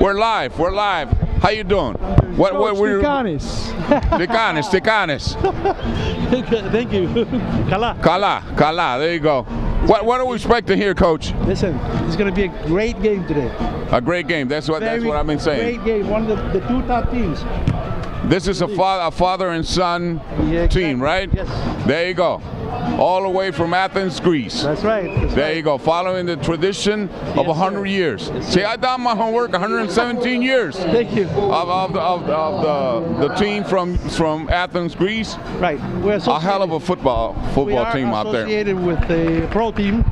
We're live. How you doing? What we're Ticanes. Thank you. Kala. There you go. What are we expecting here, Coach? Listen, it's going to be a great game today. A great game. That's what I've been saying. Great game. One of the two top teams. This is a father and son team, right? Yes. There you go. All the way from Athens, Greece. That's right. There you go. Following the tradition of 100 years. See, I done my homework. 117 years. Thank you. Of the team from Athens, Greece. Right. A hell of a football team out there. We are associated with the pro team.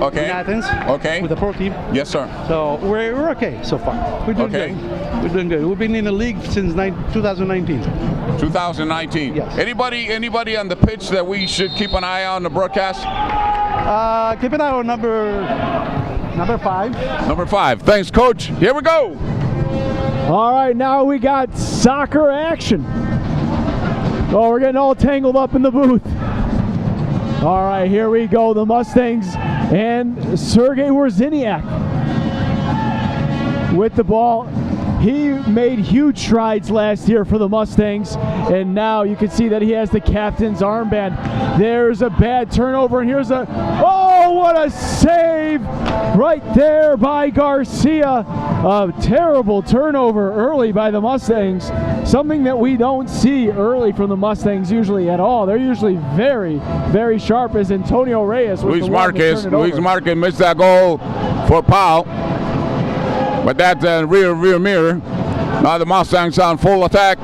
Okay. In Athens. Okay. With the pro team. Yes, sir. So we're okay so far. We're doing good. We're doing good. We've been in the league since 2019. 2019. Yes. Anybody on the pitch that we should keep an eye on the broadcast? Keep an eye on number 5. Number 5. Thanks, Coach. Here we go. All right, now we got soccer action. Oh, we're getting all tangled up in the booth. All right, here we go. The Mustangs and Sergei Wozniak with the ball. He made huge strides last year for the Mustangs, and now you can see that he has the captain's armband. There's a bad turnover, and here's oh, what a save right there by Garcia. A terrible turnover early by the Mustangs, something that we don't see early from the Mustangs usually at all. They're usually very, very sharp, as Antonio Reyes was Luis Marquez missed that goal for PAO. But that's a rear mirror. Now the Mustangs on full attack.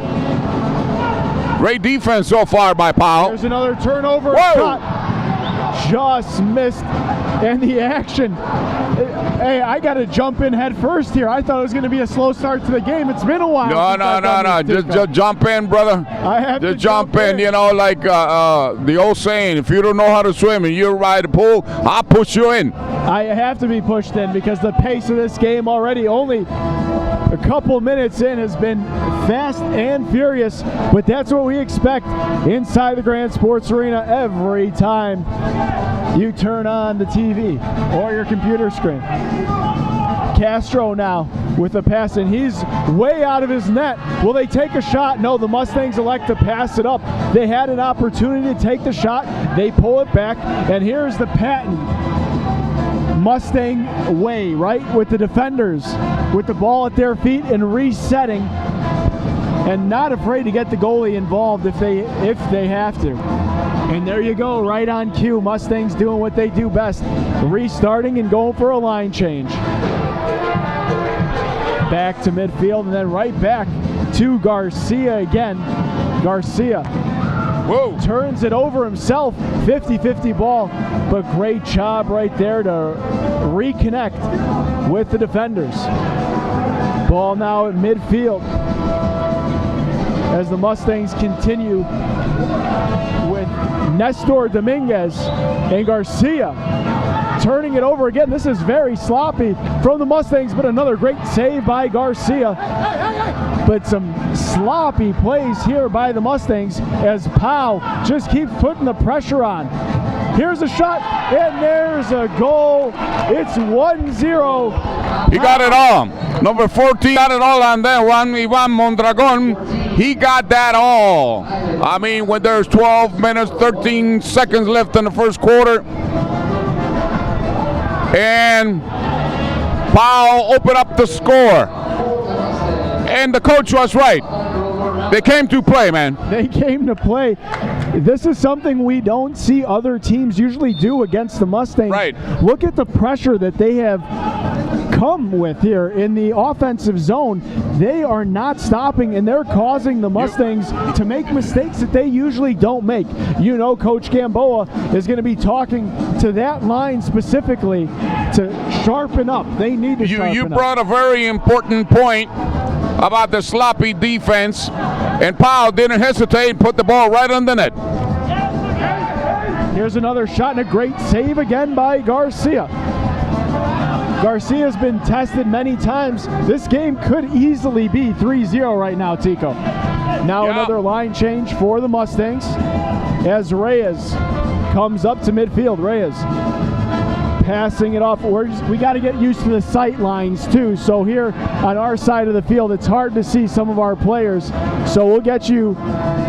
Great defense so far by PAO. There's another turnover. Whoa! Shot. Just missed. And the action. Hey, I got to jump in head first here. I thought it was going to be a slow start to the game. It's been a while. No. Just jump in, brother. I have to jump in. You know, like the old saying, if you don't know how to swim and you ride the pool, I'll push you in. I have to be pushed in because the pace of this game already only a couple minutes in has been fast and furious, but that's what we expect inside the Grand Sports Arena every time you turn on the TV or your computer screen. Castro now with the pass, and he's way out of his net. Will they take a shot? No, the Mustangs elect to pass it up. They had an opportunity to take the shot. They pull it back, and here's the patent Mustang way, right? With the defenders, with the ball at their feet and resetting, and not afraid to get the goalie involved if they have to. And there you go, right on cue. Mustangs doing what they do best, restarting and going for a line change. Back to midfield and then right back to Garcia again. Garcia turns it over himself, 50-50 ball, but great job right there to reconnect with the defenders. Ball now at midfield as the Mustangs continue with Nestor Dominguez and Garcia turning it over again. This is very sloppy from the Mustangs, but another great save by Garcia. But some sloppy plays here by the Mustangs as PAO just keeps putting the pressure on. Here's a shot, and there's a goal. It's 1-0. He got it all. Number 14 got it all on that one. Ivan Mondragon, he got that all. I mean, when there's 12 minutes, 13 seconds left in the first quarter, and PAO opened up the score. And the coach was right. They came to play, man. They came to play. This is something we don't see other teams usually do against the Mustangs. Right. Look at the pressure that they have come with here in the offensive zone. They are not stopping, and they're causing the Mustangs to make mistakes that they usually don't make. You know, Coach Gamboa is going to be talking to that line specifically to sharpen up. They need to sharpen up. You brought a very important point about the sloppy defense, and PAO didn't hesitate and put the ball right on the net. Here's another shot and a great save again by Garcia. Garcia's been tested many times. This game could easily be 3-0 right now, Tico. Now another line change for the Mustangs as Reyes comes up to midfield. Reyes passing it off. We got to get used to the sight lines too. So here on our side of the field, it's hard to see some of our players. So we'll get you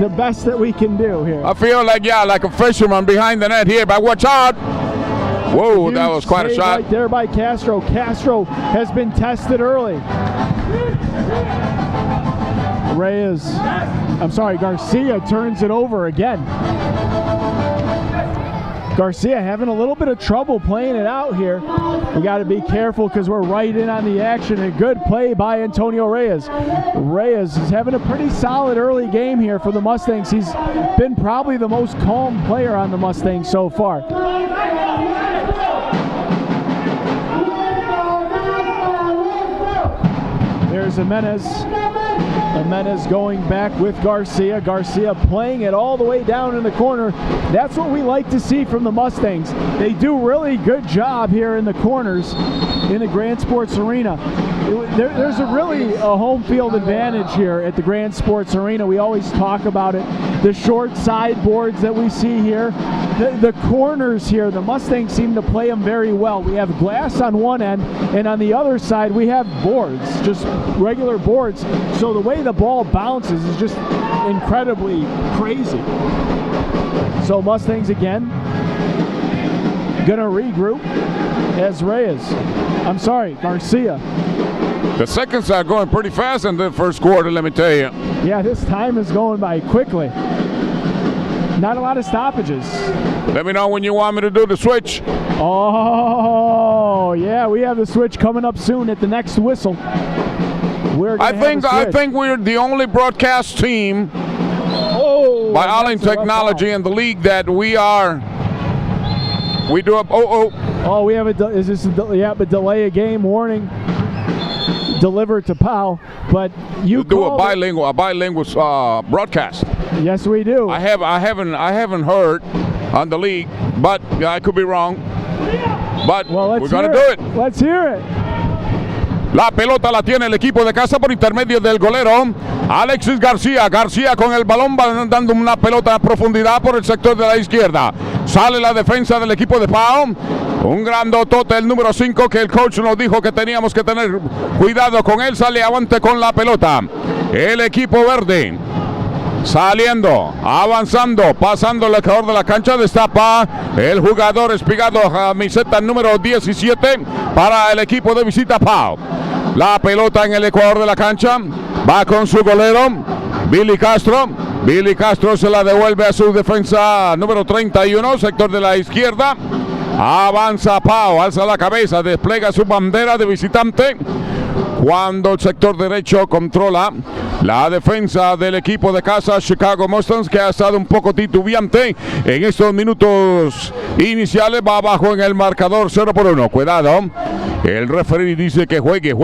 the best that we can do here. I feel like, like a fisherman behind the net here, but watch out. Whoa, that was quite a shot. Right there by Castro. Castro has been tested early. Garcia turns it over again. Garcia having a little bit of trouble playing it out here. We got to be careful because we're right in on the action. A good play by Antonio Reyes. Reyes is having a pretty solid early game here for the Mustangs. He's been probably the most calm player on the Mustangs so far. There's Jimenez. Jimenez going back with Garcia. Garcia playing it all the way down in the corner. That's what we like to see from the Mustangs. They do really good job here in the corners in the Grand Sports Arena. There's a home field advantage here at the Grand Sports Arena. We always talk about it. The short sideboards that we see here. The corners here, the Mustangs seem to play them very well. We have glass on one end, and on the other side we have boards, just regular boards. So the way the ball bounces is just incredibly crazy. So Mustangs again gonna regroup as Garcia. The seconds are going pretty fast in the first quarter, let me tell you. Yeah, this time is going by quickly. Not a lot of stoppages. Let me know when you want me to do the switch. Oh, yeah, we have the switch coming up soon at the next whistle. I think we're the only broadcast team by Ollin Technology in the league that we do a we have a delay a game warning delivered to PAO, but you do a bilingual broadcast. Yes, we do. I haven't heard on the league, but I could be wrong. But we're gonna do it. Let's hear it. La pelota la tiene el equipo de casa por intermedio del golero Alexis García. García con el balón va dando una pelota a profundidad por el sector de la izquierda. Sale la defensa del equipo de PAO. Un grandotote, el número 5, que el coach nos dijo que teníamos que tener cuidado con él. Sale avante con la pelota. El equipo verde. Saliendo, avanzando, pasando el ecuador de la cancha, destapa el jugador espigado, camiseta número 17 para el equipo de visita PAO. La pelota en el ecuador de la cancha, va con su golero, Billy Castro. Billy Castro se la devuelve a su defensa número 31, sector de la izquierda. Avanza PAO, alza la cabeza, despliega su bandera de visitante. Cuando el sector derecho controla la defensa del equipo de casa Chicago Mustangs, que ha estado un poco titubeante en estos minutos iniciales, va abajo en el marcador 0-1. Cuidado, el referee dice que juegue.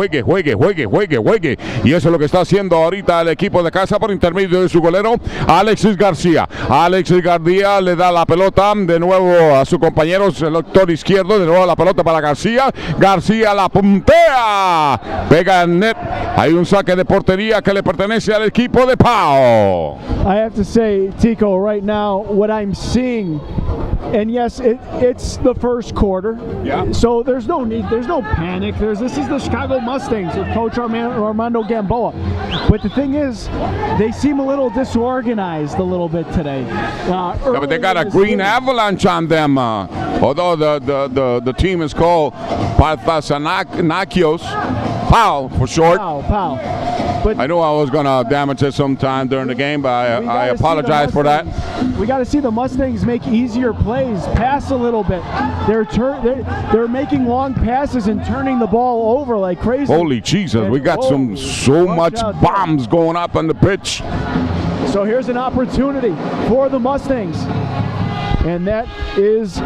Y eso es lo que está haciendo ahorita el equipo de casa por intermedio de su golero Alexis García. Alexis García le da la pelota de nuevo a su compañero, el sector izquierdo, de nuevo la pelota para García. García la puntea, pega en net. Hay un saque de portería que le pertenece al equipo de PAO. I have to say, Tico, right now, what I'm seeing, and yes, it's the first quarter, so there's no need, there's no panic. This is the Chicago Mustangs with Coach Armando Gamboa. But the thing is, they seem a little disorganized a little bit today. But they got a green avalanche on them, although the team is called Panathinaikos, PAO for short. PAO. But I knew I was going to damage it sometime during the game, but I apologize for that. We got to see the Mustangs make easier plays, pass a little bit. They're making long passes and turning the ball over like crazy. Holy Jesus, we got so much bombs going up on the pitch. So here's an opportunity for the Mustangs. And that is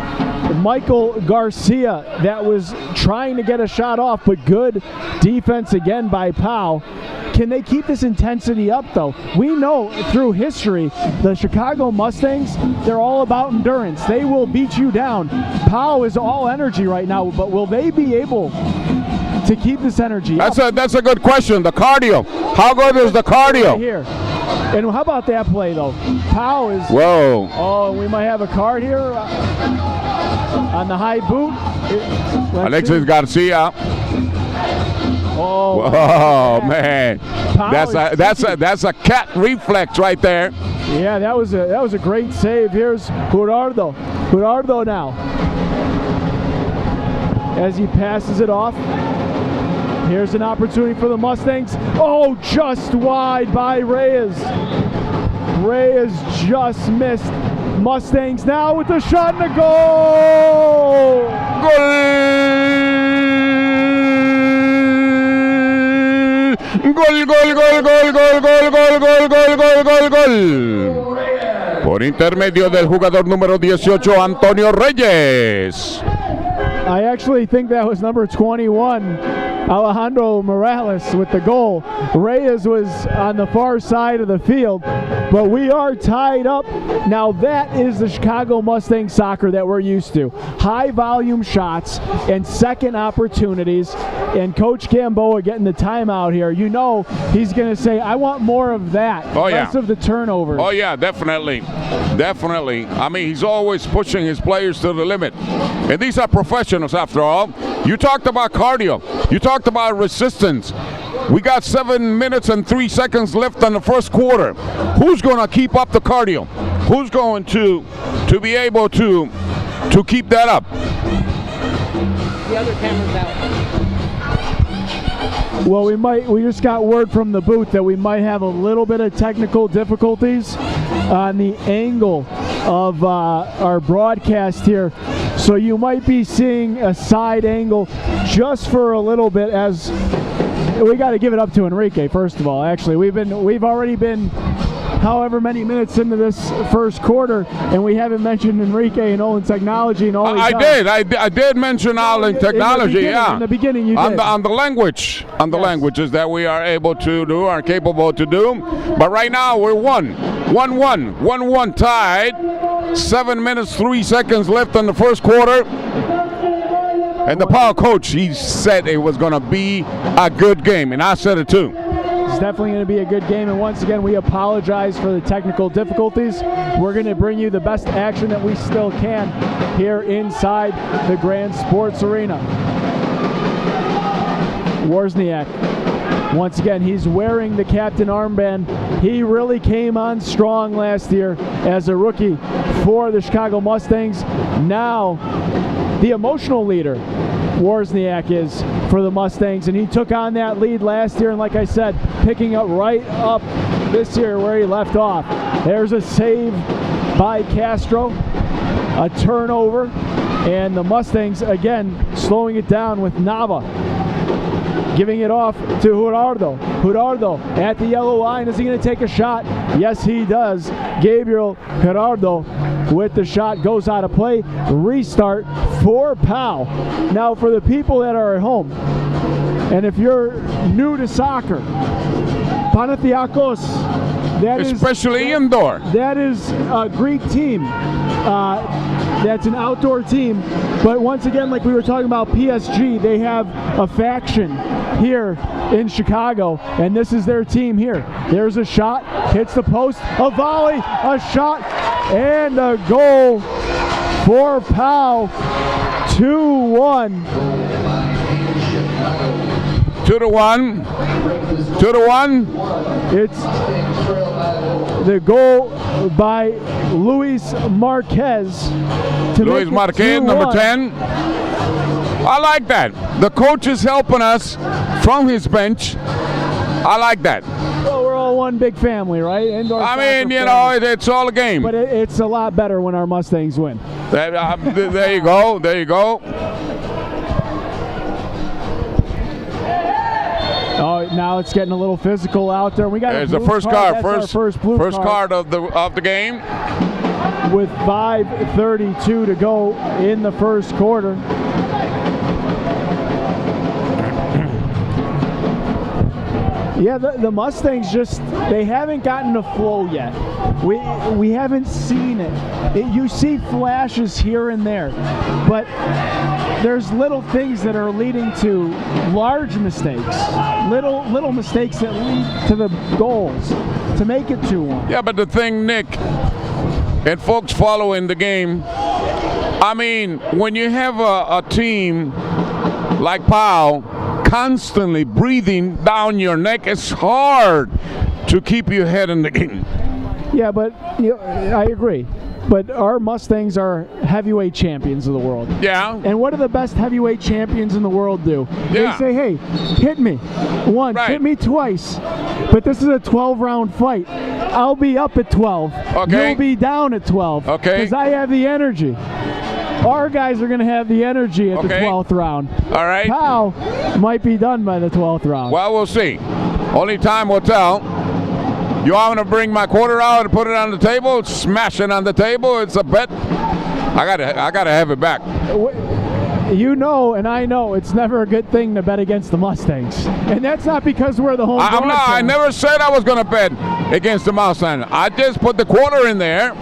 Michael Garcia that was trying to get a shot off, but good defense again by PAO. Can they keep this intensity up, though? We know through history, the Chicago Mustangs, they're all about endurance. They will beat you down. PAO is all energy right now, but will they be able to keep this energy up? That's a good question. The cardio. How good is the cardio? Right here. And how about that play, though? PAO is... Whoa. Oh, we might have a card here. on the high boot. Alexis Garcia. Oh, man. That's a cat reflex right there. Yeah, that was a great save. Here's Gerardo. Gerardo now. As he passes it off. Here's an opportunity for the Mustangs. Oh, just wide by Reyes. Reyes just missed. Mustangs now with the shot and a goal! Gol. Por intermedio del jugador número 18, Antonio Reyes. I actually think that was number 21, Alejandro Morales, with the goal. Reyes was on the far side of the field, but we are tied up. Now that is the Chicago Mustang soccer that we're used to. High volume shots and second opportunities, and Coach Gamboa getting the timeout here. You know he's going to say, I want more of that, less of the turnovers. Oh yeah, definitely. Definitely. I mean, he's always pushing his players to the limit. And these are professionals after all. You talked about cardio. You talked about resistance. We got 7 minutes and 3 seconds left in the first quarter. Who's going to keep up the cardio? Who's going to be able to keep that up? The other camera's out. Well, we just got word from the booth that we might have a little bit of technical difficulties on the angle of our broadcast here. So you might be seeing a side angle just for a little bit, as we got to give it up to Enrique, first of all. Actually, we've already been however many minutes into this first quarter, and we haven't mentioned Enrique and Ollin Technology and all. I did mention Ollin Technology, in the beginning you did. On the languages that we are able to do, are capable to do. But right now we're 1-1 tied. 7 minutes 3 seconds left in the first quarter. And the PAO coach, he said it was going to be a good game, and I said it too. It's definitely going to be a good game, and once again, we apologize for the technical difficulties. We're going to bring you the best action that we still can here inside the Grand Sports Arena. Wozniak, once again, he's wearing the captain armband. He really came on strong last year as a rookie for the Chicago Mustangs. Now, the emotional leader Wozniak is for the Mustangs, and he took on that lead last year, and like I said, picking up right up this year where he left off. There's a save by Castro, a turnover, and the Mustangs again slowing it down with Nava giving it off to Gerardo. Gerardo at the yellow line. Is he going to take a shot? Yes, he does. Gabriel Gerardo with the shot goes out of play. Restart for PAO. Now, for the people that are at home, and if you're new to soccer, Panathinaikos, especially indoor. That is a Greek team. That's an outdoor team. But once again, like we were talking about PSG, they have a faction here in Chicago, and this is their team here. There's a shot, hits the post, a volley, a shot, and a goal for PAO. 2-1. 2-1. 2-1. It's the goal by Luis Marquez. Luis Marquez, number 10. I like that. The coach is helping us from his bench. I like that. Well, we're all one big family, right? I mean, you know, it's all a game. But it's a lot better when our Mustangs win. There you go. There you go. Oh, now it's getting a little physical out there. We got There's a the first card. First blue card of the game. With 5:32 to go in the first quarter. Yeah, the Mustangs they haven't gotten a flow yet. We haven't seen it. You see flashes here and there, but there's little things that are leading to large mistakes. Little mistakes that lead to the goals to make it 2-1. Yeah, but the thing, Nick, and folks following the game, I mean, when you have a team like PAO constantly breathing down your neck, it's hard to keep your head in the game. Yeah, but I agree. But our Mustangs are heavyweight champions of the world. Yeah. And what do the best heavyweight champions in the world do? Yeah. They say, hey, hit me once, Right. hit me twice. But this is a 12-round fight. I'll be up at 12. Okay. You'll be down at 12. Okay. Because I have the energy. Our guys are going to have the energy at the 12th round. All right. PAO might be done by the 12th round. Well, we'll see. Only time will tell. You want me to bring my quarter out and put it on the table? Smash it on the table. It's a bet. I gotta have it back. You know, and I know, it's never a good thing to bet against the Mustangs, and that's not because we're the home. I never said I was gonna bet against the Mustangs. I just put the quarter in there,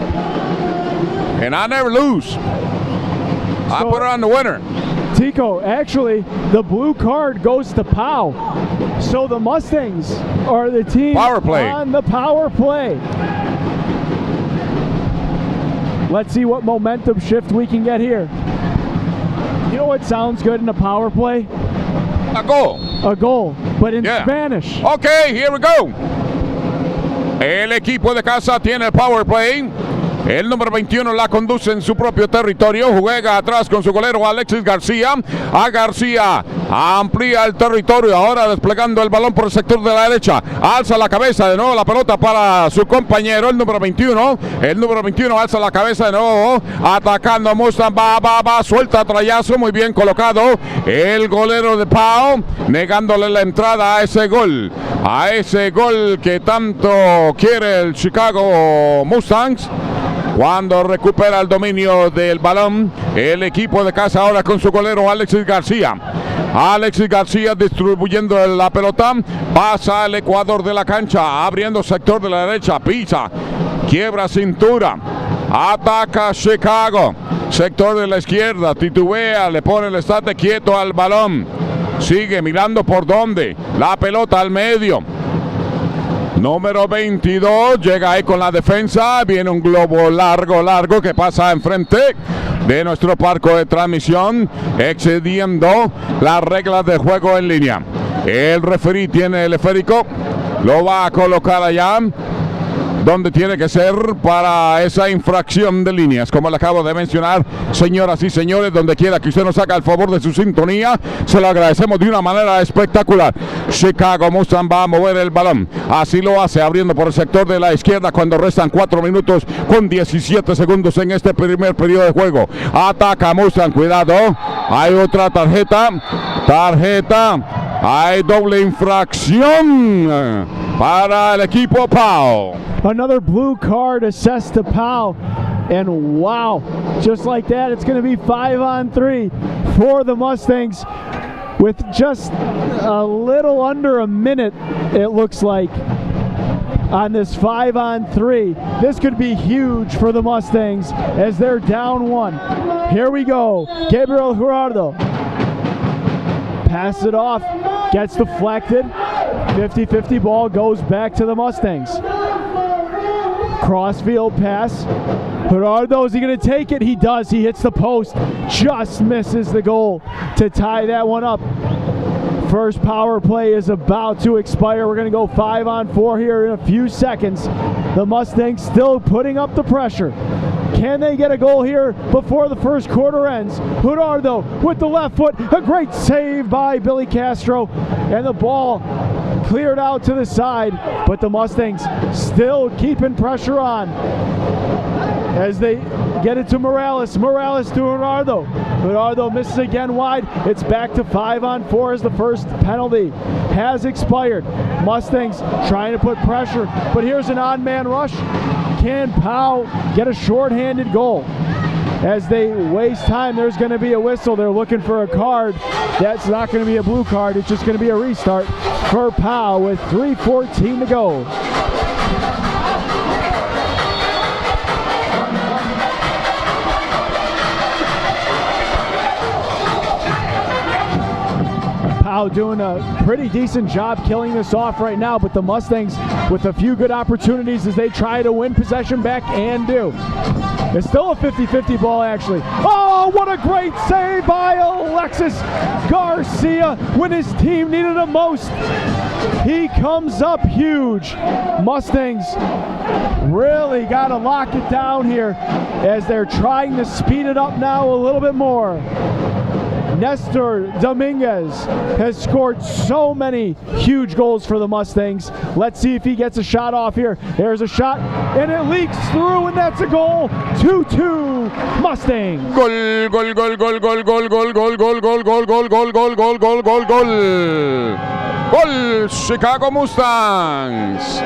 and I never lose. I put it on the winner. Tico, actually, the blue card goes to PAO. So the Mustangs are the team Power play. on the power play. Let's see what momentum shift we can get here. You know what sounds good in a power play? A goal. A goal, but in Yeah. Spanish. Okay, here we go. El equipo de casa tiene el power play. El número 21 la conduce en su propio territorio. Juega atrás con su golero Alexis García. A García amplía el territorio. Ahora desplegando el balón por el sector de la derecha. Alza la cabeza de nuevo la pelota para su compañero, el número 21. El número 21 alza la cabeza de nuevo. Atacando a Mustang. Va. Suelta trayazo. Muy bien colocado. El golero de PAO. Negándole la entrada a ese gol. A ese gol que tanto quiere el Chicago Mustangs. Cuando recupera el dominio del balón, el equipo de casa ahora con su golero Alexis García. Alexis García distribuyendo la pelota, pasa al ecuador de la cancha, abriendo sector de la derecha, pisa, quiebra cintura, ataca Chicago, sector de la izquierda, titubea, le pone el estate quieto al balón, sigue mirando por dónde, la pelota al medio. Número 22, llega ahí con la defensa, viene un globo largo que pasa enfrente de nuestro parco de transmisión, excediendo las reglas de juego en línea. El referí tiene el esférico, lo va a colocar allá donde tiene que ser para esa infracción de líneas, como le acabo de mencionar. Señoras y señores, donde quiera que usted nos haga el favor de su sintonía, se lo agradecemos de una manera espectacular. Chicago Mustang va a mover el balón, así lo hace, abriendo por el sector de la izquierda cuando restan 4 minutos con 17 segundos en este primer periodo de juego. Ataca Mustang, cuidado, hay otra tarjeta, hay doble infracción para el equipo PAO. Another blue card assessed to PAO. And wow, just like that, it's going to be 5-on-3 for the Mustangs with just a little under a minute, it looks like, on this 5-on-3. This could be huge for the Mustangs as they're down 1. Here we go. Gabriel Gerardo. Pass it off. Gets deflected. 50-50 ball goes back to the Mustangs. Crossfield pass. Gerardo, is he going to take it? He does. He hits the post. Just misses the goal to tie that one up. First power play is about to expire. We're going to go 5-on-4 here in a few seconds. The Mustangs still putting up the pressure. Can they get a goal here before the first quarter ends? Gerardo with the left foot. A great save by Billy Castro. And the ball cleared out to the side. But the Mustangs still keeping pressure on as they get it to Morales. Morales to Gerardo. Gerardo misses again wide. It's back to 5-on-4 as the first penalty has expired. Mustangs trying to put pressure, but here's an odd man rush. Can PAO get a shorthanded goal? As they waste time, there's going to be a whistle. They're looking for a card. That's not going to be a blue card. It's just going to be a restart for PAO with 3:14 to go. PAO doing a pretty decent job killing this off right now, but the Mustangs with a few good opportunities as they try to win possession back and do. It's still a 50-50 ball, actually. Oh, what a great save by Alexis Garcia when his team needed him most. He comes up huge. Mustangs really got to lock it down here as they're trying to speed it up now a little bit more. Nestor Dominguez has scored so many huge goals for the Mustangs. Let's see if he gets a shot off here. There's a shot, and it leaks through, and that's a goal. 2-2 Mustangs. Goal, goal, goal, goal, goal, goal, goal, goal, goal, goal, goal, goal, goal, goal, goal, goal, goal, goal. Goal, Chicago Mustangs.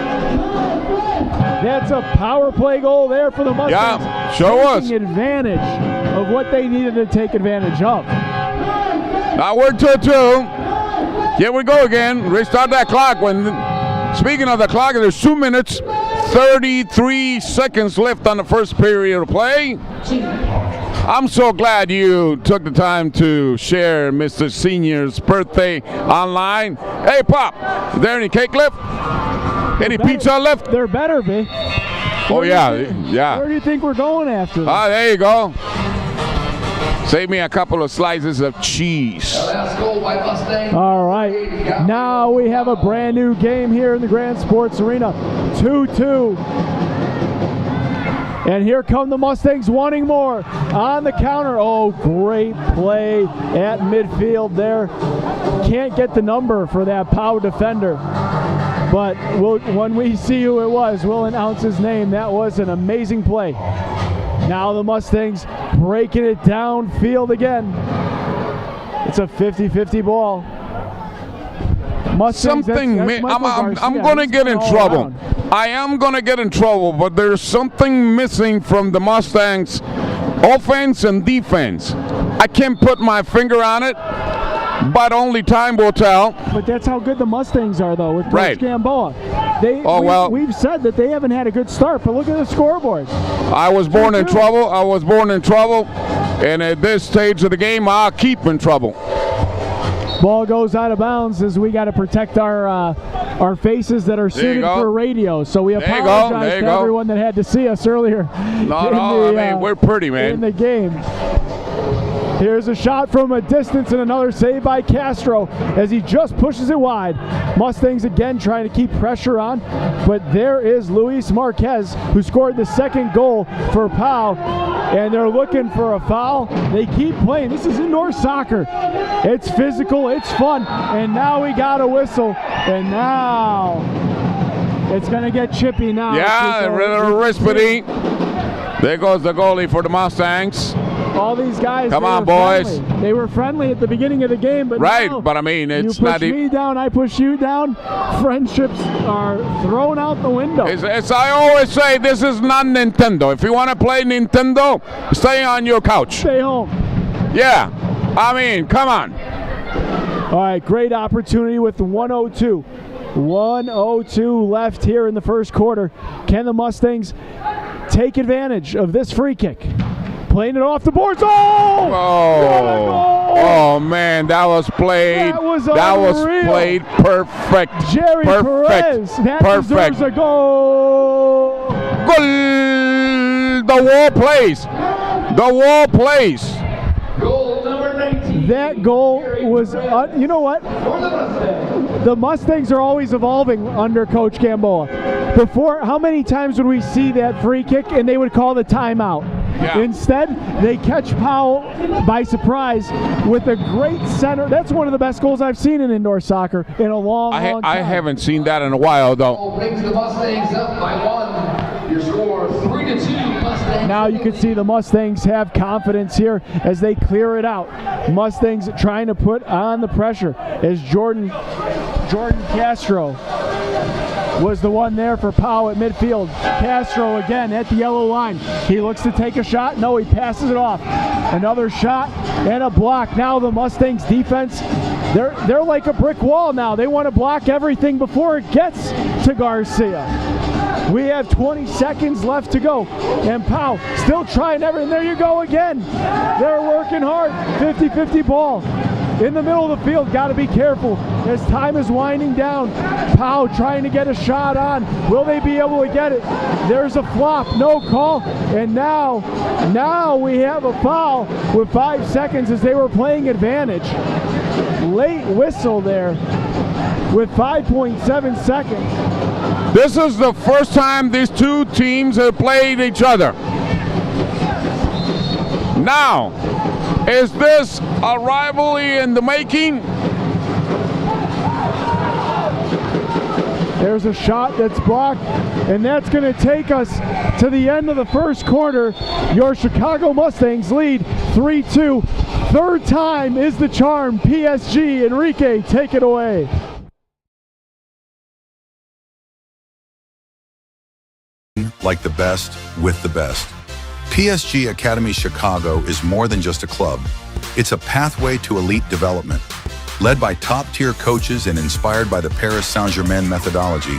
That's a power play goal there for the Mustangs. Yeah, sure was. Taking advantage of what they needed to take advantage of. Now we're 2-2. Here we go again. Restart that clock. Speaking of the clock, there's 2 minutes, 33 seconds left on the first period of play. I'm so glad you took the time to share Mr. Senior's birthday online. Hey, Pop, is there any cake left? Any pizza left? There better be. Oh, yeah. Where do you think we're going after this? Ah, there you go. Save me a couple of slices of cheese. All right. Now we have a brand new game here in the Grand Sports Arena. 2-2. And here come the Mustangs wanting more. On the counter. Oh, great play at midfield there. Can't get the number for that PAO defender. But when we see who it was, we'll announce his name. That was an amazing play. Now the Mustangs breaking it downfield again. It's a 50-50 ball. Mustangs, I'm going to get in trouble. I am going to get in trouble, but there's something missing from the Mustangs offense and defense. I can't put my finger on it, but only time will tell. But that's how good the Mustangs are, though, with Coach Gamboa. We've said that they haven't had a good start, but look at the scoreboard. I was born in trouble. And at this stage of the game, I'll keep in trouble. Ball goes out of bounds as we got to protect our faces that are suited for radio. So we apologize to everyone that had to see us earlier. We're pretty, man. In the game. Here's a shot from a distance and another save by Castro as he just pushes it wide. Mustangs again trying to keep pressure on, but there is Luis Marquez who scored the second goal for PAO, and they're looking for a foul. They keep playing. This is indoor soccer. It's physical, it's fun, and now we got a whistle, and now it's going to get chippy now. Yeah, Rispity. There goes the goalie for the Mustangs. All these guys, come on, boys. They were friendly at the beginning of the game, but now, but I mean, it's you push me down, I push you down. Friendships are thrown out the window. As I always say, this is not Nintendo. If you want to play Nintendo, stay on your couch. Stay home. Yeah, I mean, come on. All right, great opportunity with 1:02. 1:02 left here in the first quarter. Can the Mustangs take advantage of this free kick? Playing it off the boards. Oh man, that was played. That was played perfect. Jerry Perez. That deserves a goal. Goal. The wall plays. The wall plays. Goal number 19. That goal was, you know what? The Mustangs are always evolving under Coach Gamboa. Before, how many times would we see that free kick and they would call the timeout? Yeah. Instead, they catch PAO by surprise with a great center. That's one of the best goals I've seen in indoor soccer in a long time. I haven't seen that in a while, though. Brings the Mustangs up by 1. Your score 3-2 Mustangs. Now you can see the Mustangs have confidence here as they clear it out. Mustangs trying to put on the pressure as Jordan Castro was the one there for PAO at midfield. Castro again at the yellow line. He looks to take a shot. No, he passes it off. Another shot and a block. Now the Mustangs defense, they're like a brick wall now. They want to block everything before it gets to Garcia. We have 20 seconds left to go. And PAO still trying everything. There you go again. They're working hard. 50-50 ball. in the middle of the field. Got to be careful as time is winding down. PAO trying to get a shot on. Will they be able to get it? There's a flop, no call, and now we have a foul with 5 seconds as they were playing advantage. Late whistle there with 5.7 seconds. This is the first time these two teams have played each other. Now, is this a rivalry in the making? There's a shot that's blocked, and that's going to take us to the end of the first quarter. Your Chicago Mustangs lead 3-2. Third time is the charm. PSG, Enrique, take it away. Like the best with the best. PSG Academy Chicago is more than just a club. It's a pathway to elite development. Led by top-tier coaches and inspired by the Paris Saint-Germain methodology,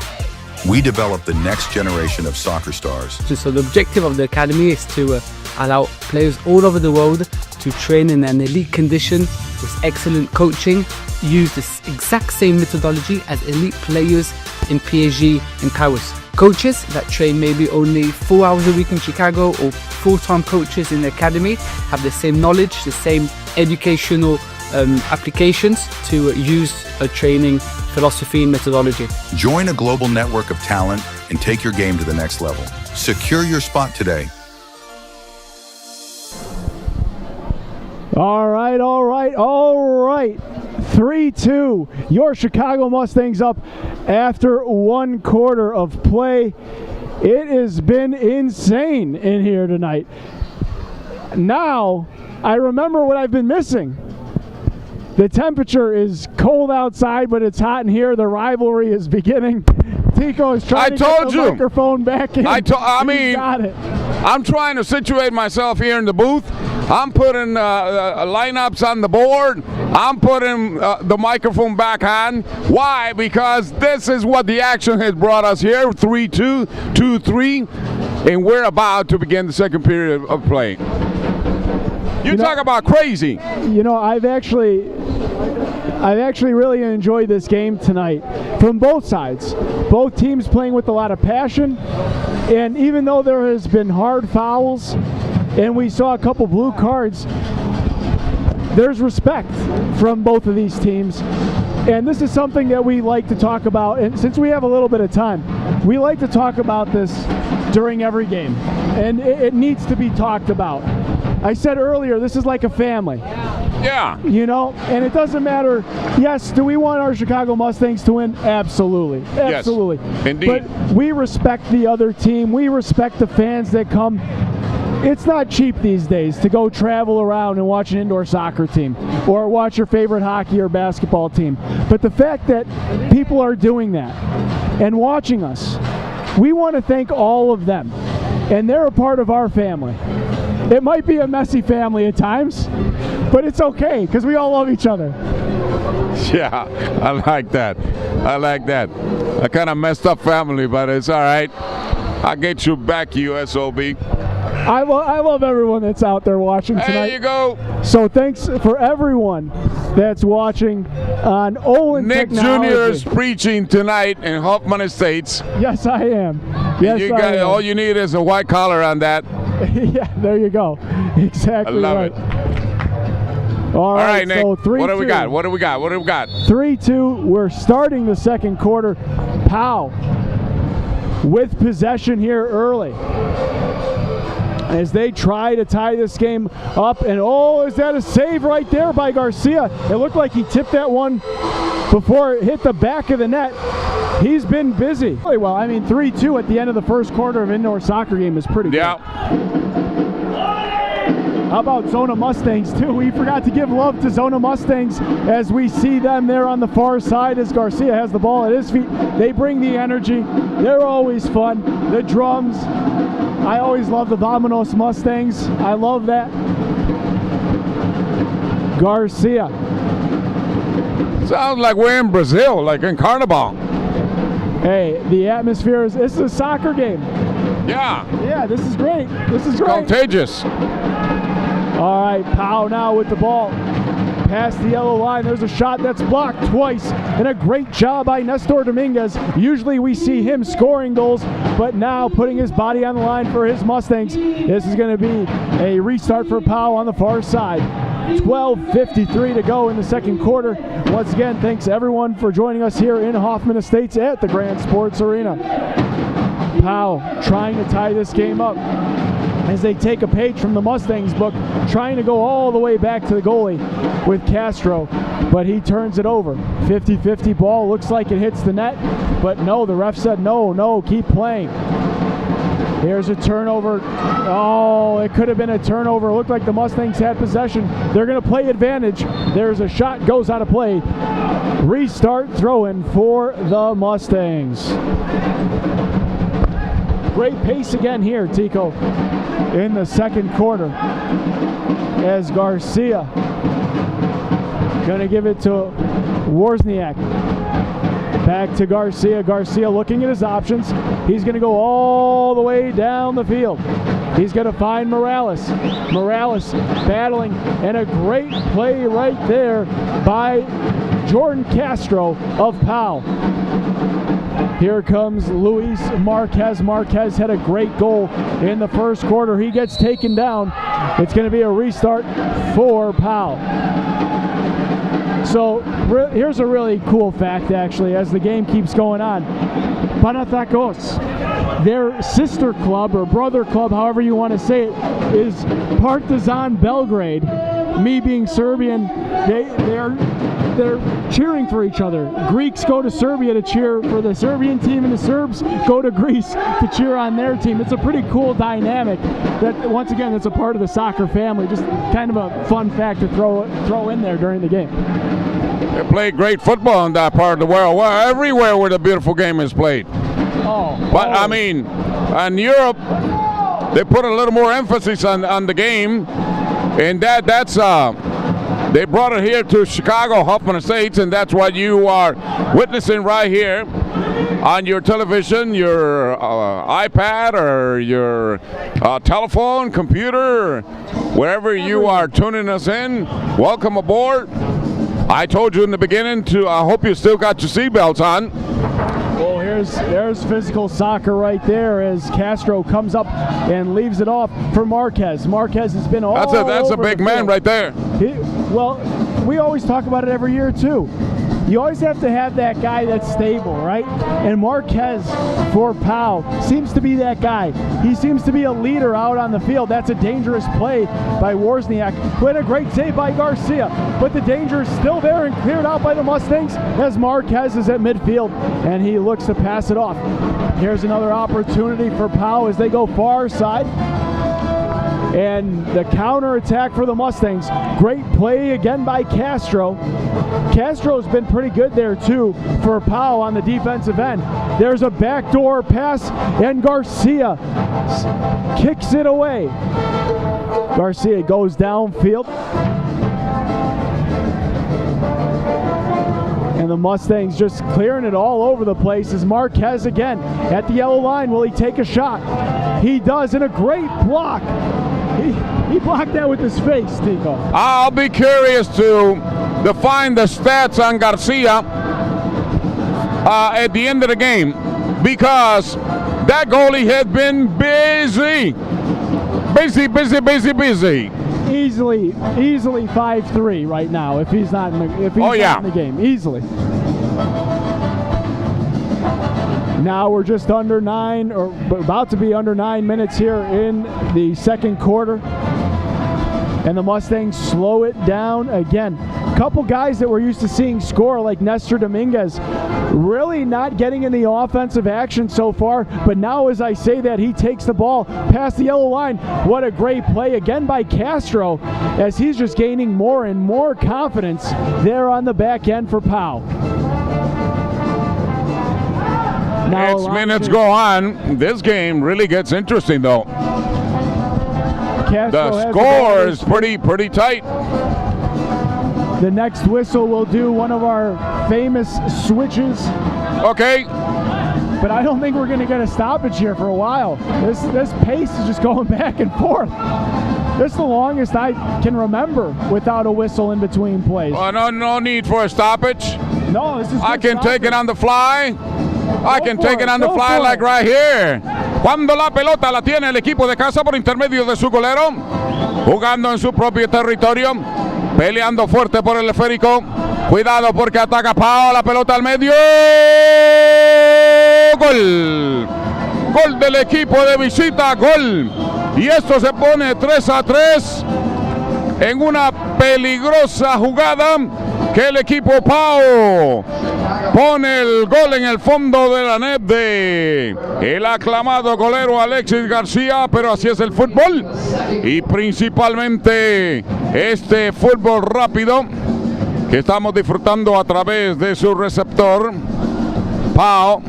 we develop the next generation of soccer stars. So the objective of the academy is to allow players all over the world to train in an elite condition with excellent coaching, use the exact same methodology as elite players in PSG and Paris. Coaches that train maybe only 4 hours a week in Chicago or full-time coaches in the academy have the same knowledge, the same educational applications to use a training philosophy and methodology. Join a global network of talent and take your game to the next level. Secure your spot today. All right. 3-2. Your Chicago Mustangs up after 1 quarter of play. It has been insane in here tonight. Now, I remember what I've been missing. The temperature is cold outside, but it's hot in here. The rivalry is beginning. Tico is trying to get the microphone back in. I mean, got it. I'm trying to situate myself here in the booth. I'm putting lineups on the board. I'm putting the microphone back on. Why? Because this is what the action has brought us here. 3-2, 2-3, and we're about to begin the second period of play. You talk about crazy. You know, I've actually really enjoyed this game tonight from both sides. Both teams playing with a lot of passion, and even though there has been hard fouls and we saw a couple blue cards, there's respect from both of these teams. And this is something that we like to talk about, and since we have a little bit of time, we like to talk about this during every game, and it needs to be talked about. I said earlier, this is like a family. Yeah. You know, and it doesn't matter. Yes, do we want our Chicago Mustangs to win? Absolutely. Absolutely. Yes, indeed. But we respect the other team. We respect the fans that come. It's not cheap these days to go travel around and watch an indoor soccer team or watch your favorite hockey or basketball team. But the fact that people are doing that and watching us, we want to thank all of them. And they're a part of our family. It might be a messy family at times, but it's okay because we all love each other. Yeah, I like that. I kind of messed up family, but it's all right. I'll get you back, USOB. I love everyone that's out there watching tonight. There you go. So thanks for everyone that's watching on Ollin Nick Technology. Jr. is preaching tonight in Hoffman Estates. Yes, I am. Yes, I am. All you need is a white collar on that. Yeah, there you go. Exactly I love right. it. All right, Nick. so 3-2. What do we got? 3-2. We're starting the second quarter. PAO with possession here early as they try to tie this game up. And is that a save right there by Garcia? It looked like he tipped that one before it hit the back of the net. He's been busy. Well, I mean, 3-2 at the end of the first quarter of indoor soccer game is pretty good. Yeah. How about Zona Mustangs, too? We forgot to give love to Zona Mustangs as we see them there on the far side as Garcia has the ball at his feet. They bring the energy. They're always fun. The drums. I always love the Vamonos Mustangs. I love that. Garcia. Sounds like we're in Brazil, like in Carnival. Hey, the atmosphere is, this is a soccer game. Yeah. Yeah, this is great. This is great. Contagious. All right, PAO now with the ball. past the yellow line. There's a shot that's blocked twice, and a great job by Nestor Dominguez. Usually we see him scoring goals, but now putting his body on the line for his Mustangs. This is going to be a restart for PAO on the far side. 12:53 to go in the second quarter. Once again, thanks everyone for joining us here in Hoffman Estates at the Grand Sports Arena. PAO trying to tie this game up as they take a page from the Mustangs book, trying to go all the way back to the goalie with Castro, but he turns it over. 50-50 ball, looks like it hits the net, but no, the ref said no, keep playing. Here's a turnover. Oh, it could have been a turnover. It looked like the Mustangs had possession. They're going to play advantage. There's a shot, goes out of play. Restart throw-in for the Mustangs. Great pace again here, Tico, in the second quarter, as Garcia going to give it to Wozniak. Back to Garcia. Garcia looking at his options. He's going to go all the way down the field. He's going to find Morales. Morales battling, and a great play right there by Jordan Castro of PAO. Here comes Luis Marquez. Marquez had a great goal in the first quarter. He gets taken down. It's going to be a restart for PAO. So here's a really cool fact, actually, as the game keeps going on. Panathinaikos, their sister club or brother club, however you want to say it, is Partizan Belgrade. Me being Serbian, they're cheering for each other. Greeks go to Serbia to cheer for the Serbian team, and the Serbs go to Greece to cheer on their team. It's a pretty cool dynamic that, once again, it's a part of the soccer family. Just kind of a fun fact to throw in there during the game. They play great football in that part of the world. Well, everywhere where the beautiful game is played. I mean, in Europe, they put a little more emphasis on the game, and that's they brought it here to Chicago, Hoffman Estates, and that's what you are witnessing right here on your television, your iPad, or your telephone, computer, wherever you are tuning us in. Welcome aboard. I told you in the beginning I hope you still got your seatbelts on. Well, there's physical soccer right there as Castro comes up and leaves it off for Marquez. Marquez has been all That's a big man right there. Well, we always talk about it every year too. You always have to have that guy that's stable, right? And Marquez for PAO seems to be that guy. He seems to be a leader out on the field. That's a dangerous play by Wozniak. Who had a great save by Garcia. But the danger is still there and cleared out by the Mustangs as Marquez is at midfield and he looks to pass it off. Here's another opportunity for PAO as they go far side. And the counter attack for the Mustangs. Great play again by Castro. Castro's been pretty good there too for PAO on the defensive end. There's a backdoor pass and Garcia kicks it away. Garcia goes downfield. And the Mustangs just clearing it all over the place as Marquez again at the yellow line. Will he take a shot? He does, and a great block. He blocked that with his face, Tico. I'll be curious to find the stats on Garcia at the end of the game, because that goalie had been busy. Easily 5-3 right now if he's not in the game. Easily. Now we're just under 9, or about to be under 9 minutes here in the second quarter. And the Mustangs slow it down again. A couple guys that we're used to seeing score, like Nestor Dominguez, really not getting in the offensive action so far. But now as I say that, he takes the ball past the yellow line. What a great play again by Castro as he's just gaining more and more confidence there on the back end for PAO. Now, as minutes go on, this game really gets interesting, though. The score is pretty tight. The next whistle will do one of our famous switches. Okay. But I don't think we're going to get a stoppage here for a while. This pace is just going back and forth. This is the longest I can remember without a whistle in between plays. Oh, no need for a stoppage. No, this is I can take it on the fly. I can for take it it, on the go fly for like it. right here. Cuando la pelota la tiene el equipo de casa por intermedio de su golero, jugando en su propio territorio, peleando fuerte por el esférico. Cuidado porque ataca PAO, la pelota al medio. Gol. Gol del equipo de visita, gol. Y esto se pone 3-3 en una peligrosa jugada que el equipo PAO pone el gol en el fondo de la net de el aclamado golero Alexis García, pero así es el fútbol y principalmente este fútbol rápido que estamos disfrutando a través de su receptor PAO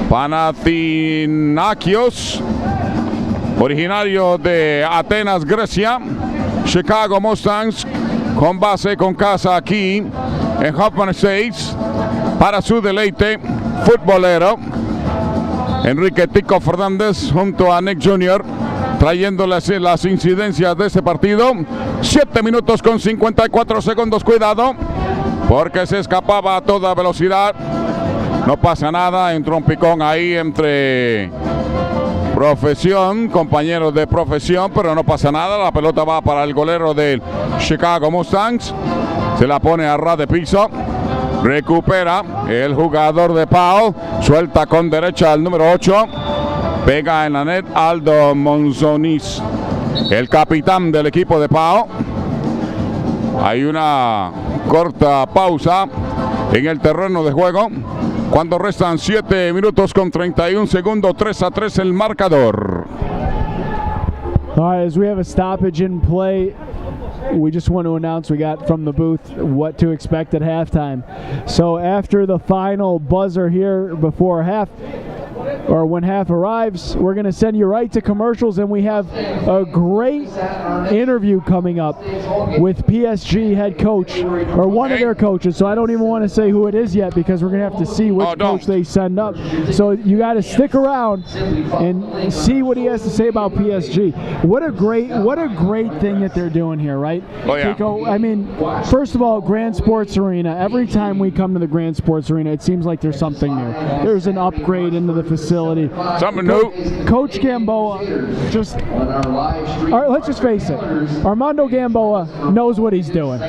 Panathinaikos, originario de Atenas, Grecia. Chicago Mustangs con base con casa aquí en Hoffman 6 para su deleite futbolero. Enrique Tico Fernández junto a Nick Jr. trayéndoles las incidencias de ese partido. 7 minutos con 54 segundos. Cuidado porque se escapaba a toda velocidad. No pasa nada, entró un picón ahí entre profesión, compañeros de profesión, pero no pasa nada. La pelota va para el golero del Chicago Mustangs. Se la pone a ras de piso. Recupera el jugador de PAO. Suelta con derecha al número 8. Pega en la net Aldo Monzonis, el capitán del equipo de PAO. Hay una corta pausa en el terreno de juego cuando restan 7 minutos con 31 segundos. 3-3 el marcador. All right, as we have a stoppage in play, we just want to announce we got from the booth what to expect at halftime. So after the final buzzer here before half, or when half arrives, we're going to send you right to commercials, and we have a great interview coming up with PSG head coach, or one of their coaches. So I don't even want to say who it is yet because we're going to have to see which coach they send up. So you got to stick around and see what he has to say about PSG. What a great thing that they're doing here, right? Oh yeah. Tico, I mean, first of all, Grand Sports Arena. Every time we come to the Grand Sports Arena, it seems like there's something new. There's an upgrade into the facility. Something new. Coach Gamboa, all right, let's just face it. Armando Gamboa knows what he's doing.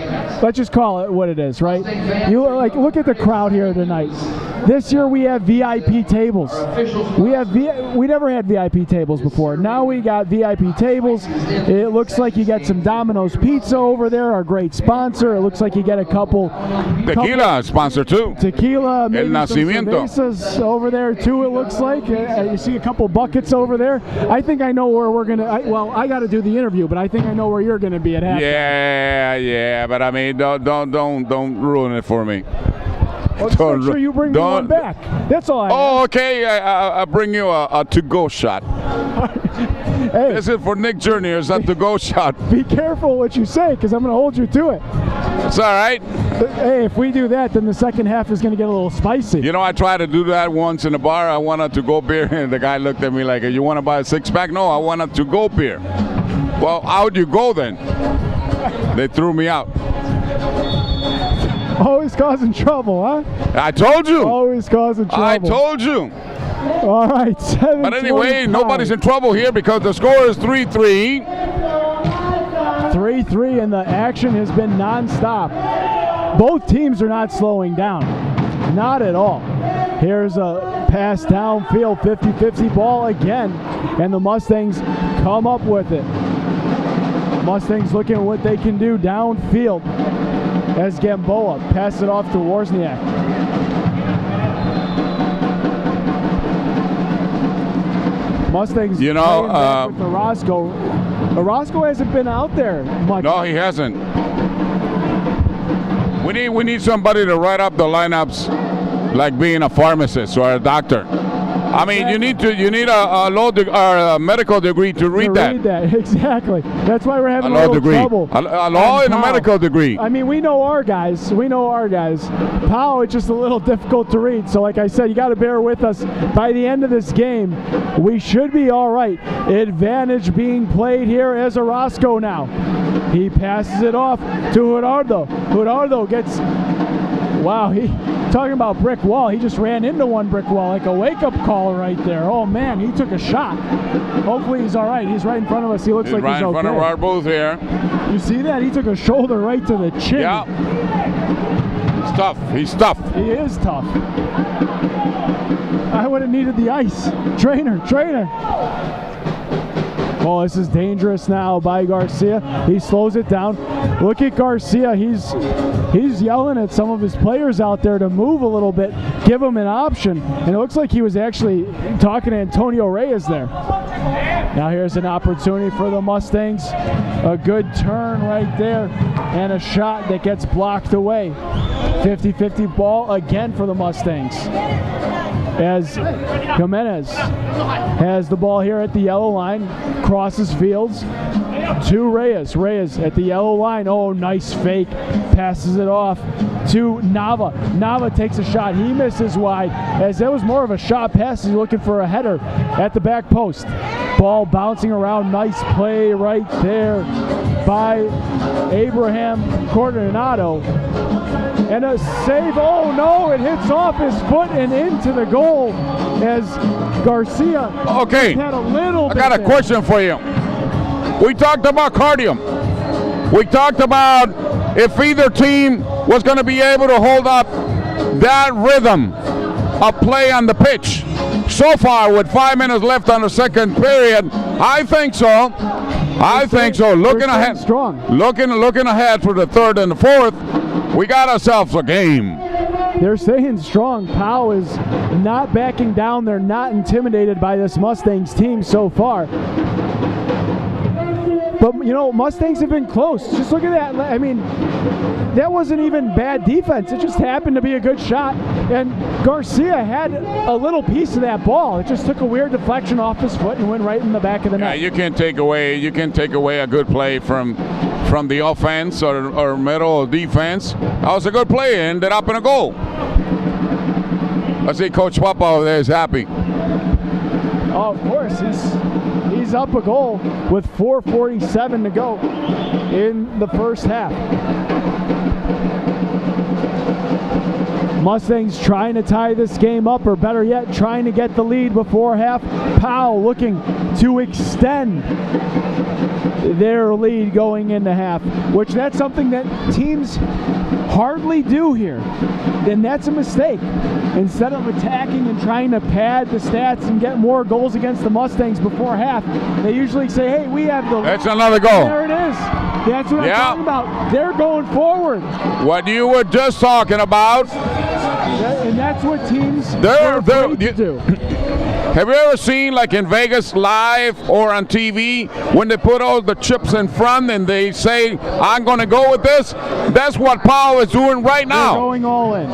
Let's just call it what it is, right? You look at the crowd here tonight. This year we have VIP tables. We never had VIP tables before. Now we got VIP tables. It looks like you get some Domino's Pizza over there, our great sponsor. It looks like you get a couple Tequila sponsor too. Tequila, maybe El Nacimiento. some cervezas over there too. It looks like you see a couple buckets over there. I think I know where we're gonna. I got to do the interview, but I think I know where you're gonna be at halftime. Yeah, but I mean, don't ruin it for me. Well, just make sure you bring me one back. That's all I have. Oh, okay. I'll bring you a to-go shot. Hey, This is for Nick Jr. It's a to-go shot. be careful what you say, because I'm going to hold you to it. It's all right. Hey, if we do that, then the second half is going to get a little spicy. You know, I tried to do that once in a bar. I wanted to-go beer, and the guy looked at me like, you want to buy a six-pack? No, I want a to-go beer. Well, how'd you go then? They threw me out. Always causing trouble, huh? I told you. Always causing trouble. I told you. All right, 7:25. But anyway, nobody's in trouble here because the score is 3-3. 3-3, and the action has been nonstop. Both teams are not slowing down. Not at all. Here's a pass downfield, 50-50 ball again, and the Mustangs come up with it. Mustangs looking at what they can do downfield as Gamboa passes it off to Wozniak. Mustangs You know, playing back with Orozco. Orozco hasn't been out there much. No, he hasn't. We need somebody to write up the lineups like being a pharmacist or a doctor. I mean, you need a law medical degree to read that. Read that, exactly. That's why we're having a law little degree. trouble. A law and a medical degree. I mean, we know our guys. PAO, it's just a little difficult to read. So like I said, you got to bear with us. By the end of this game, we should be all right. Advantage being played here as Orozco now. He passes it off to Gerardo. Gerardo gets, wow, talking about brick wall. He just ran into one brick wall, like a wake-up call right there. Oh, man, he took a shot. Hopefully he's all right. He's right in front of us. He looks like he's okay. Right in front of our booth here. You see that? He took a shoulder right to the chin. Yeah. He's tough. He's tough. He is tough. I would have needed the ice. Trainer. Oh, this is dangerous now by Garcia. He slows it down. Look at Garcia. He's yelling at some of his players out there to move a little bit, give him an option. And it looks like he was actually talking to Antonio Reyes there. Now here's an opportunity for the Mustangs. A good turn right there and a shot that gets blocked away. 50-50 ball again for the Mustangs. As Jimenez has the ball here at the yellow line, crosses fields to Reyes. Reyes at the yellow line. Oh, nice fake. Passes it off to Nava. Nava takes a shot. He misses wide, as that was more of a shot pass. He's looking for a header at the back post. Ball bouncing around. Nice play right there by Abraham Coronado. And a save. Oh no, it hits off his foot and into the goal as Garcia had a little bit. I got a question for you. We talked about cardio. We talked about if either team was going to be able to hold up that rhythm of play on the pitch. So far, with 5 minutes left on the second period, I think so. Looking ahead, looking ahead for the third and the fourth, we got ourselves a game. They're staying strong. PAO is not backing down. They're not intimidated by this Mustangs team so far. But, you know, Mustangs have been close. Just look at that. I mean, that wasn't even bad defense. It just happened to be a good shot. And Garcia had a little piece of that ball. It just took a weird deflection off his foot and went right in the back of the net. Yeah, you can take away a good play from the offense or middle defense. That was a good play. It ended up in a goal. I see Coach Papa over there is happy. Oh, of course. He's up a goal with 4:47 to go in the first half. Mustangs trying to tie this game up, or better yet, trying to get the lead before half. PAO looking to extend their lead going into half, which that's something that teams hardly do here. Then that's a mistake. Instead of attacking and trying to pad the stats and get more goals against the Mustangs before half, they usually say, hey, we have the lead. That's another goal. There it is. That's what I'm talking about. They're going forward. What you were just talking about. And that's what teams are afraid to do. Have you ever seen, like in Vegas live or on TV, when they put all the chips in front and they say, I'm going to go with this? That's what PAO is doing right now. They're going all in.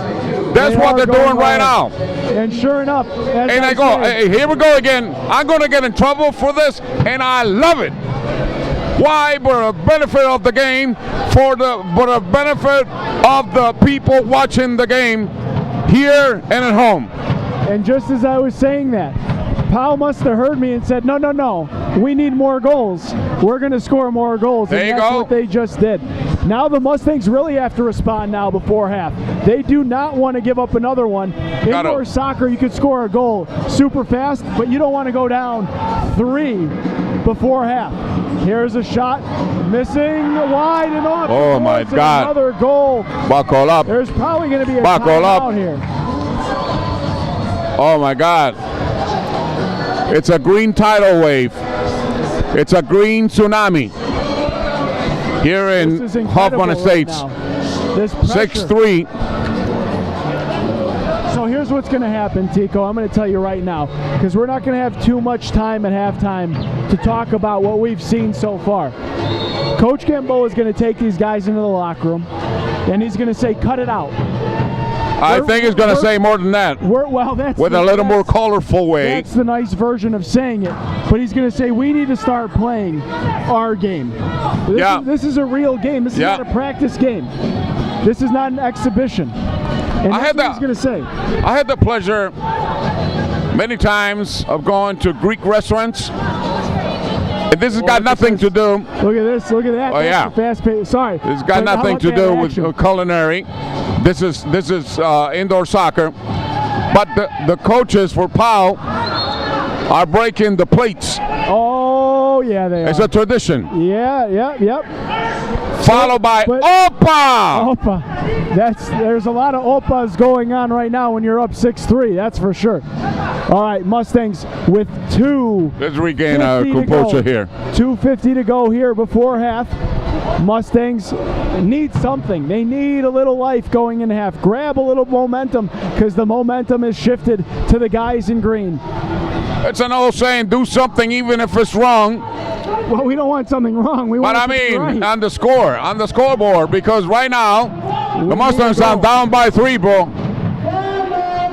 That's what they're doing right now. And sure enough, and I go, hey, here we go again. I'm going to get in trouble for this, and I love it. Why? For the benefit of the game, for the benefit of the people watching the game here and at home. And just as I was saying that, PAO must have heard me and said, no, we need more goals. We're going to score more goals. There and that's what they just did. Now the Mustangs really have to respond now before half. They do not want to give up another one. Indoor soccer, you could score a goal super fast, but you don't want to go down 3 before half. Here's a shot, missing wide and off. Oh my God. Another goal. Buckle up. There's probably going to be a timeout here. Oh my God. It's a green tidal wave. It's a green tsunami here in Hoffman Estates. 6-3. So here's what's going to happen, Tico. I'm going to tell you right now, because we're not going to have too much time at halftime to talk about what we've seen so far. Coach Gamboa is going to take these guys into the locker room, and he's going to say, cut it out. I think he's going to say more than that. Well, that's with a little more colorful way. That's the nice version of saying it. But he's going to say we need to start playing our game. This is a real game. This is not a practice game. This is not an exhibition. And that's what he's going to say. I had the pleasure many times of going to Greek restaurants. And this has got nothing to do. Look at this. Look at that. Oh, yeah. Fast pace. Sorry. It's got nothing to do with culinary. This is indoor soccer. But the coaches for PAO are breaking the plates. Oh, yeah, they are. It's a tradition. Yep. Followed by Opa. There's a lot of Opas going on right now when you're up 6-3. That's for sure. All right, Mustangs with 2. Let's regain our composure here. 2:50 to go here before half. Mustangs need something. They need a little life going in half. Grab a little momentum because the momentum is shifted to the guys in green. It's an old saying, do something even if it's wrong. Well, we don't want something wrong. We want right. On the scoreboard, because right now, the Mustangs are down by 3, bro.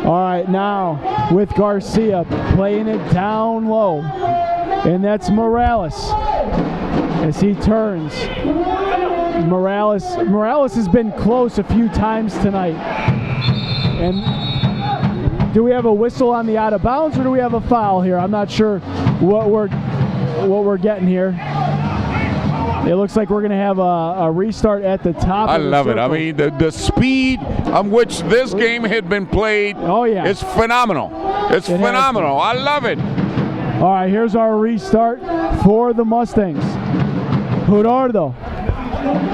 All right, now with Garcia playing it down low. And that's Morales as he turns. Morales has been close a few times tonight. And do we have a whistle on the out of bounds or do we have a foul here? I'm not sure what we're getting here. It looks like we're going to have a restart at the top. I love it. I mean, the speed on which this game had been played is phenomenal. It's phenomenal. I love it. All right, here's our restart for the Mustangs. Gerardo,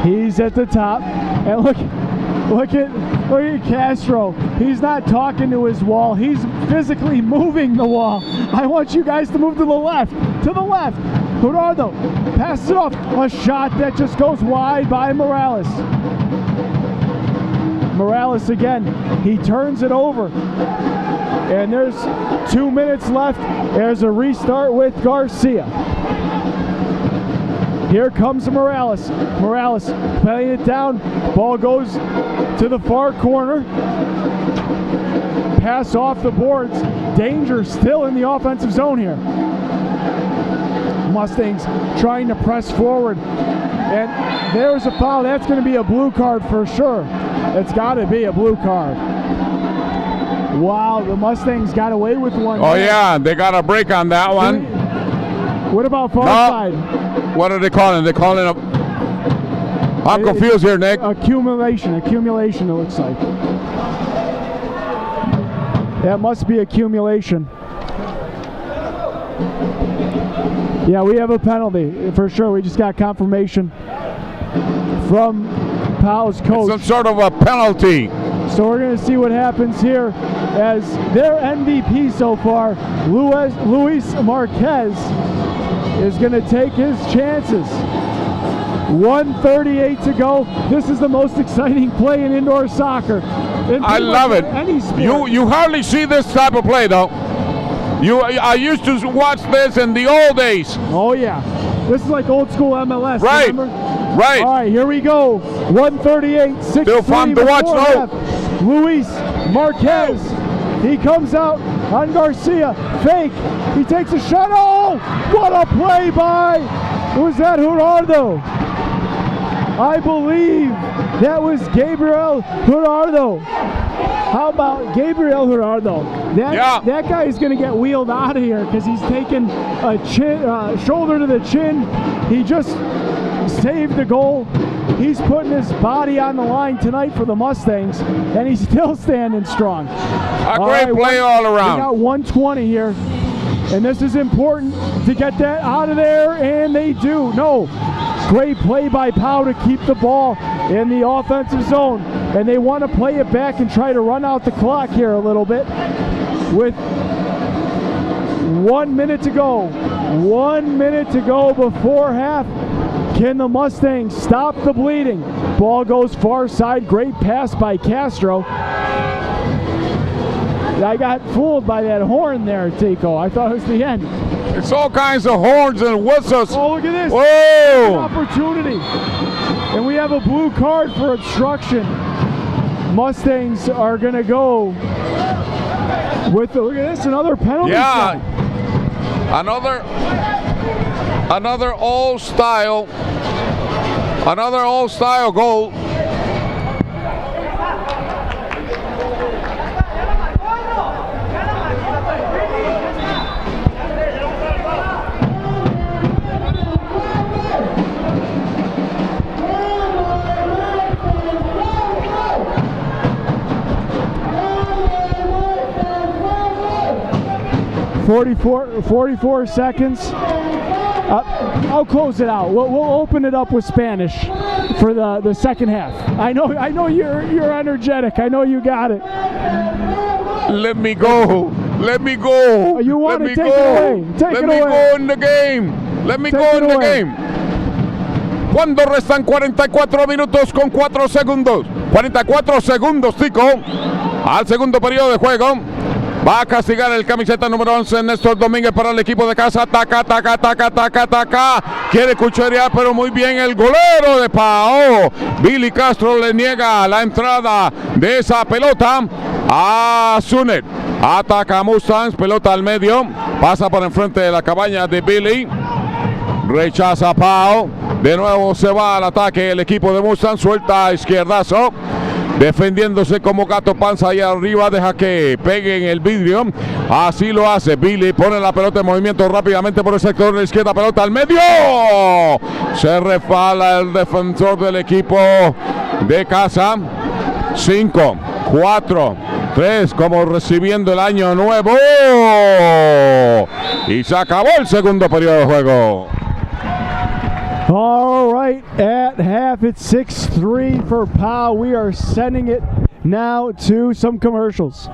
he's at the top. And look at Castro. He's not talking to his wall. He's physically moving the wall. I want you guys to move to the left. To the left. Gerardo passes it off. A shot that just goes wide by Morales. Morales again. He turns it over. And there's 2 minutes left. There's a restart with Garcia. Here comes Morales. Morales playing it down. Ball goes to the far corner. Pass off the boards. Danger still in the offensive zone here. Mustangs trying to press forward. And there's a foul. That's going to be a blue card for sure. It's got to be a blue card. Wow, the Mustangs got away with one. Oh, yeah, they got a break on that one. What about far side? What are they calling? They're calling up. I'm confused here, Nick. Accumulation, it looks like. That must be accumulation. Yeah, we have a penalty for sure. We just got confirmation from PAO's coach. It's some sort of a penalty. So we're going to see what happens here as their MVP so far, Luis Marquez, is going to take his chances. 1:38 to go. This is the most exciting play in indoor soccer. I love it. Any sport. You hardly see this type of play, though. I used to watch this in the old days. Oh, yeah. This is like old school MLS, right. Remember? Right. All right, here we go. 1:38, 6-3. Still fun to watch, though. Luis Marquez. He comes out on Garcia. Fake. He takes a shot. Oh, what a play by, was that Gerardo? I believe that was Gabriel Gerardo. How about Gabriel Gerardo? That guy is going to get wheeled out of here because he's taken a shoulder to the chin. He just saved the goal. He's putting his body on the line tonight for the Mustangs, and he's still standing strong. A great play all around. We got 120 here, and this is important to get that out of there, and they do. No, great play by PAO to keep the ball in the offensive zone, and they want to play it back and try to run out the clock here a little bit with 1 minute to go. 1 minute to go before half. Can the Mustangs stop the bleeding? Ball goes far side. Great pass by Castro. I got fooled by that horn there, Tico. I thought it was the end. It's all kinds of horns and whistles. Oh, look at this. Whoa! An opportunity. And we have a blue card for obstruction. Mustangs are going to go with, look at this, another penalty shot. Another all-style goal. Forty-four seconds. I'll close it out. We'll open it up with Spanish for the second half. I know you're energetic. I know you got it. Let me go. You want to take it away? Let me go in the game. Let me go in the game. Cuando restan 44 minutos con 4 segundos. 44 segundos, Tico. Al segundo periodo de juego. Va a castigar el camiseta número 11, Néstor Domínguez, para el equipo de casa. Taca. Quiere cucherear, pero muy bien el golero de PAO. Billy Castro le niega la entrada de esa pelota a Zunet. Ataca a Mustangs, pelota al medio. Pasa por enfrente de la cabaña de Billy. Rechaza a PAO. De nuevo se va al ataque el equipo de Mustangs. Suelta a izquierdazo. Defendiéndose como gato panza ahí arriba, deja que pegue en el vidrio. Así lo hace Billy, pone la pelota en movimiento rápidamente por el sector de la izquierda, pelota al medio. Se resbala el defensor del equipo de casa. 5, 4, 3, como recibiendo el año nuevo. Y se acabó el segundo periodo de juego. All right, at half, it's 6-3 for PAO. We are sending it now to some commercials.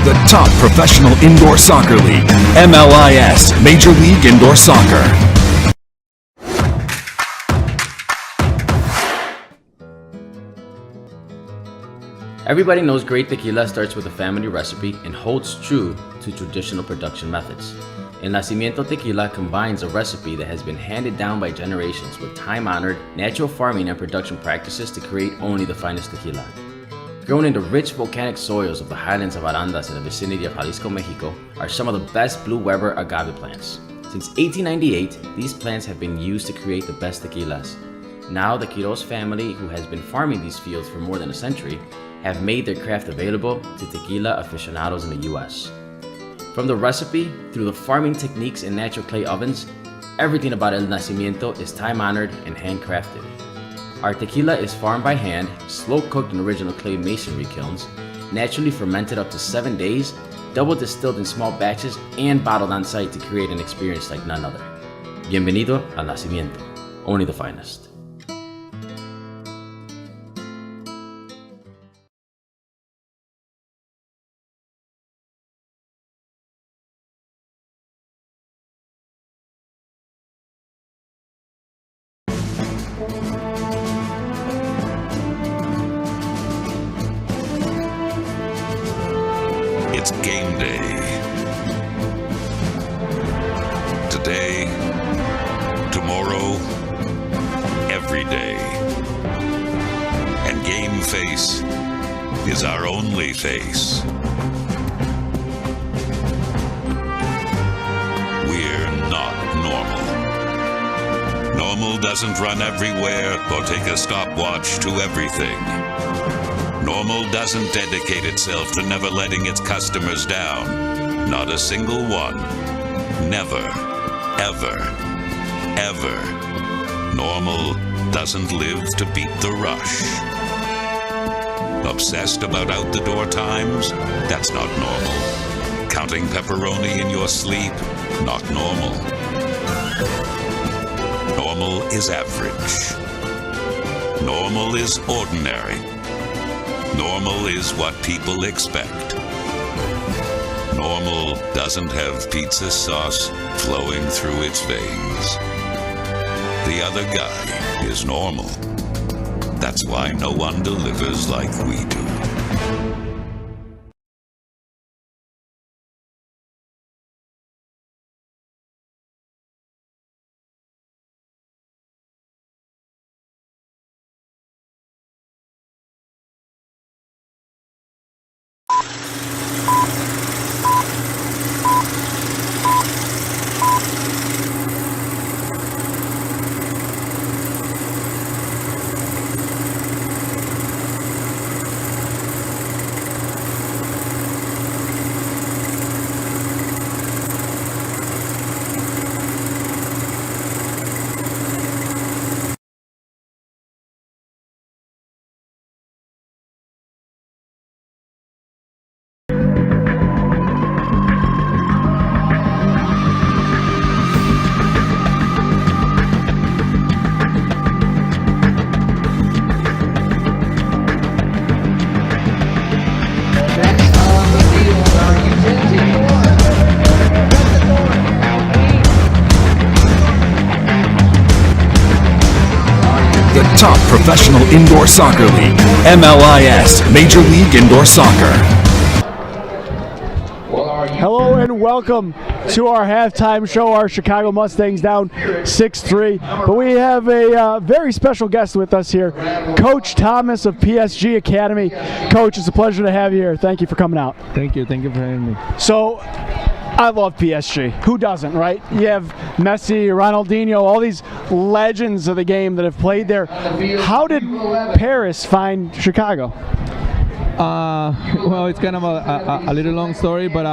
The top professional indoor soccer league, MLIS, Major League Indoor Soccer. Everybody knows great tequila starts with a family recipe and holds true to traditional production methods. El Nacimiento Tequila combines a recipe that has been handed down by generations with time-honored natural farming and production practices to create only the finest tequila. Grown in the rich volcanic soils of the highlands of Arandas in the vicinity of Jalisco, Mexico, are some of the best Blue Weber agave plants. Since 1898, these plants have been used to create the best tequilas. Now, the Quiroz family, who has been farming these fields for more than a century, have made their craft available to tequila aficionados in the US. From the recipe, through the farming techniques in natural clay ovens, everything about El Nacimiento is time-honored and handcrafted. Our tequila is farmed by hand, slow-cooked in original clay masonry kilns, naturally fermented up to 7 days, double distilled in small batches, and bottled on site to create an experience like none other. Bienvenido al Nacimiento, only the finest. It's game day. Today, tomorrow, every day. And Game Face is our only face. We're not normal. Normal doesn't run everywhere or take a stopwatch to everything. Normal doesn't dedicate itself to never letting its customers down. Not a single one. Never, ever, ever. Normal doesn't live to beat the rush. Obsessed about out-the-door times? That's not normal. Counting pepperoni in your sleep? Not normal. Normal is average. Normal is ordinary. Normal is what people expect. Normal doesn't have pizza sauce flowing through its veins. The other guy is normal. That's why no one delivers like we do. The top professional indoor soccer league, MLIS, Major League Indoor Soccer. Hello and welcome to our halftime show. Our Chicago Mustangs down 6-3. But we have a very special guest with us here, Coach Thomas of PSG Academy. Coach, it's a pleasure to have you here. Thank you for coming out. Thank you for having me. So, I love PSG. Who doesn't, right? You have Messi, Ronaldinho, all these legends of the game that have played there. How did Paris find Chicago? Well, it's kind of a little long story, but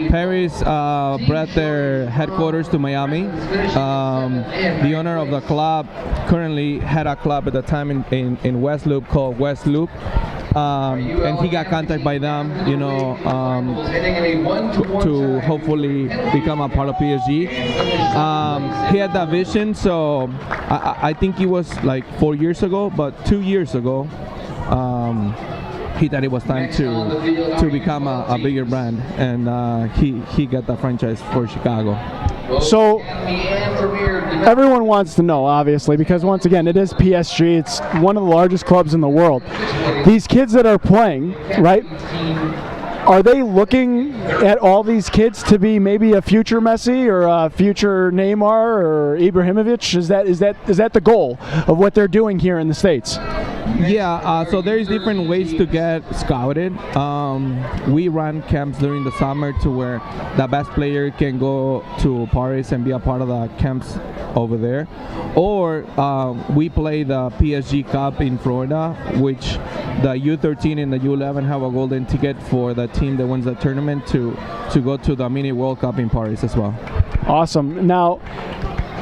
Paris brought their headquarters to Miami. The owner of the club currently had a club at the time in West Loop called West Loop. And he got contacted by them, to hopefully become a part of PSG. He had that vision, so I think it was like 4 years ago, but 2 years ago, he thought it was time to become a bigger brand, and he got the franchise for Chicago. So everyone wants to know, obviously, because once again, it is PSG. It's one of the largest clubs in the world. These kids that are playing, right, are they looking at all these kids to be maybe a future Messi or a future Neymar or Ibrahimovic? Is that the goal of what they're doing here in the States? Yeah, so there is different ways to get scouted. We run camps during the summer to where the best player can go to Paris and be a part of the camps over there. Or we play the PSG Cup in Florida, which the U13 and the U11 have a golden ticket for the team that wins the tournament to go to the Mini World Cup in Paris as well. Awesome. Now,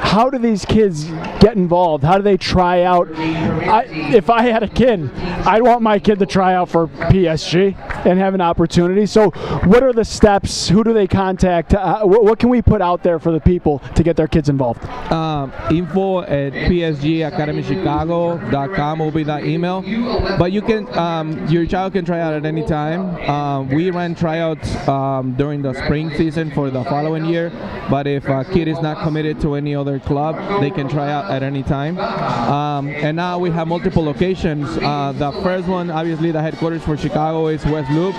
how do these kids get involved? How do they try out? If I had a kid, I'd want my kid to try out for PSG and have an opportunity. So what are the steps? Who do they contact? What can we put out there for the people to get their kids involved? Info at psgacademychicago.com will be the email. But you can, your child can try out at any time. We ran tryouts during the spring season for the following year. But if a kid is not committed to any other club, they can try out at any time. And now we have multiple locations. The first one, obviously the headquarters for Chicago is West Loop,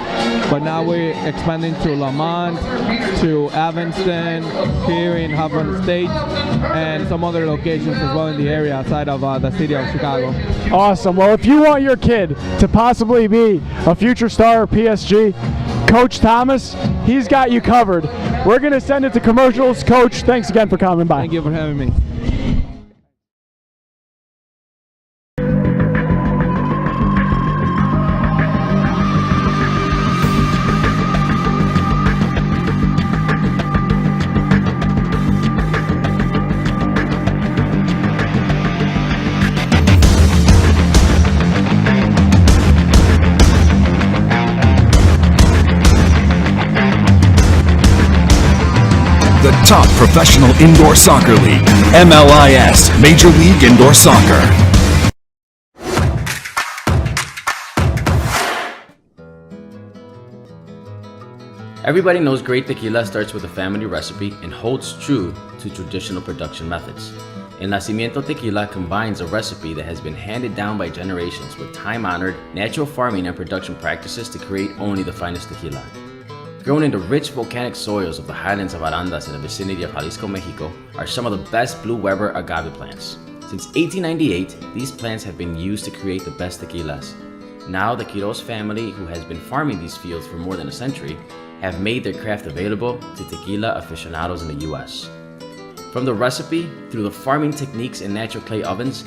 but now we're expanding to Lamont, to Evanston, here in Hoffman State, and some other locations as well in the area outside of the city of Chicago. Awesome. Well, if you want your kid to possibly be a future star of PSG, Coach Thomas, he's got you covered. We're going to send it to commercials. Coach, thanks again for coming by. Thank you for having me. The top professional indoor soccer league, MLIS, Major League Indoor Soccer. Everybody knows great tequila starts with a family recipe and holds true to traditional production methods. El Nacimiento Tequila combines a recipe that has been handed down by generations with time-honored natural farming and production practices to create only the finest tequila. Grown in the rich volcanic soils of the highlands of Arandas in the vicinity of Jalisco, Mexico, are some of the best Blue Weber agave plants. Since 1898, these plants have been used to create the best tequilas. Now, the Quiroz family, who has been farming these fields for more than a century, have made their craft available to tequila aficionados in the US. From the recipe, through the farming techniques in natural clay ovens,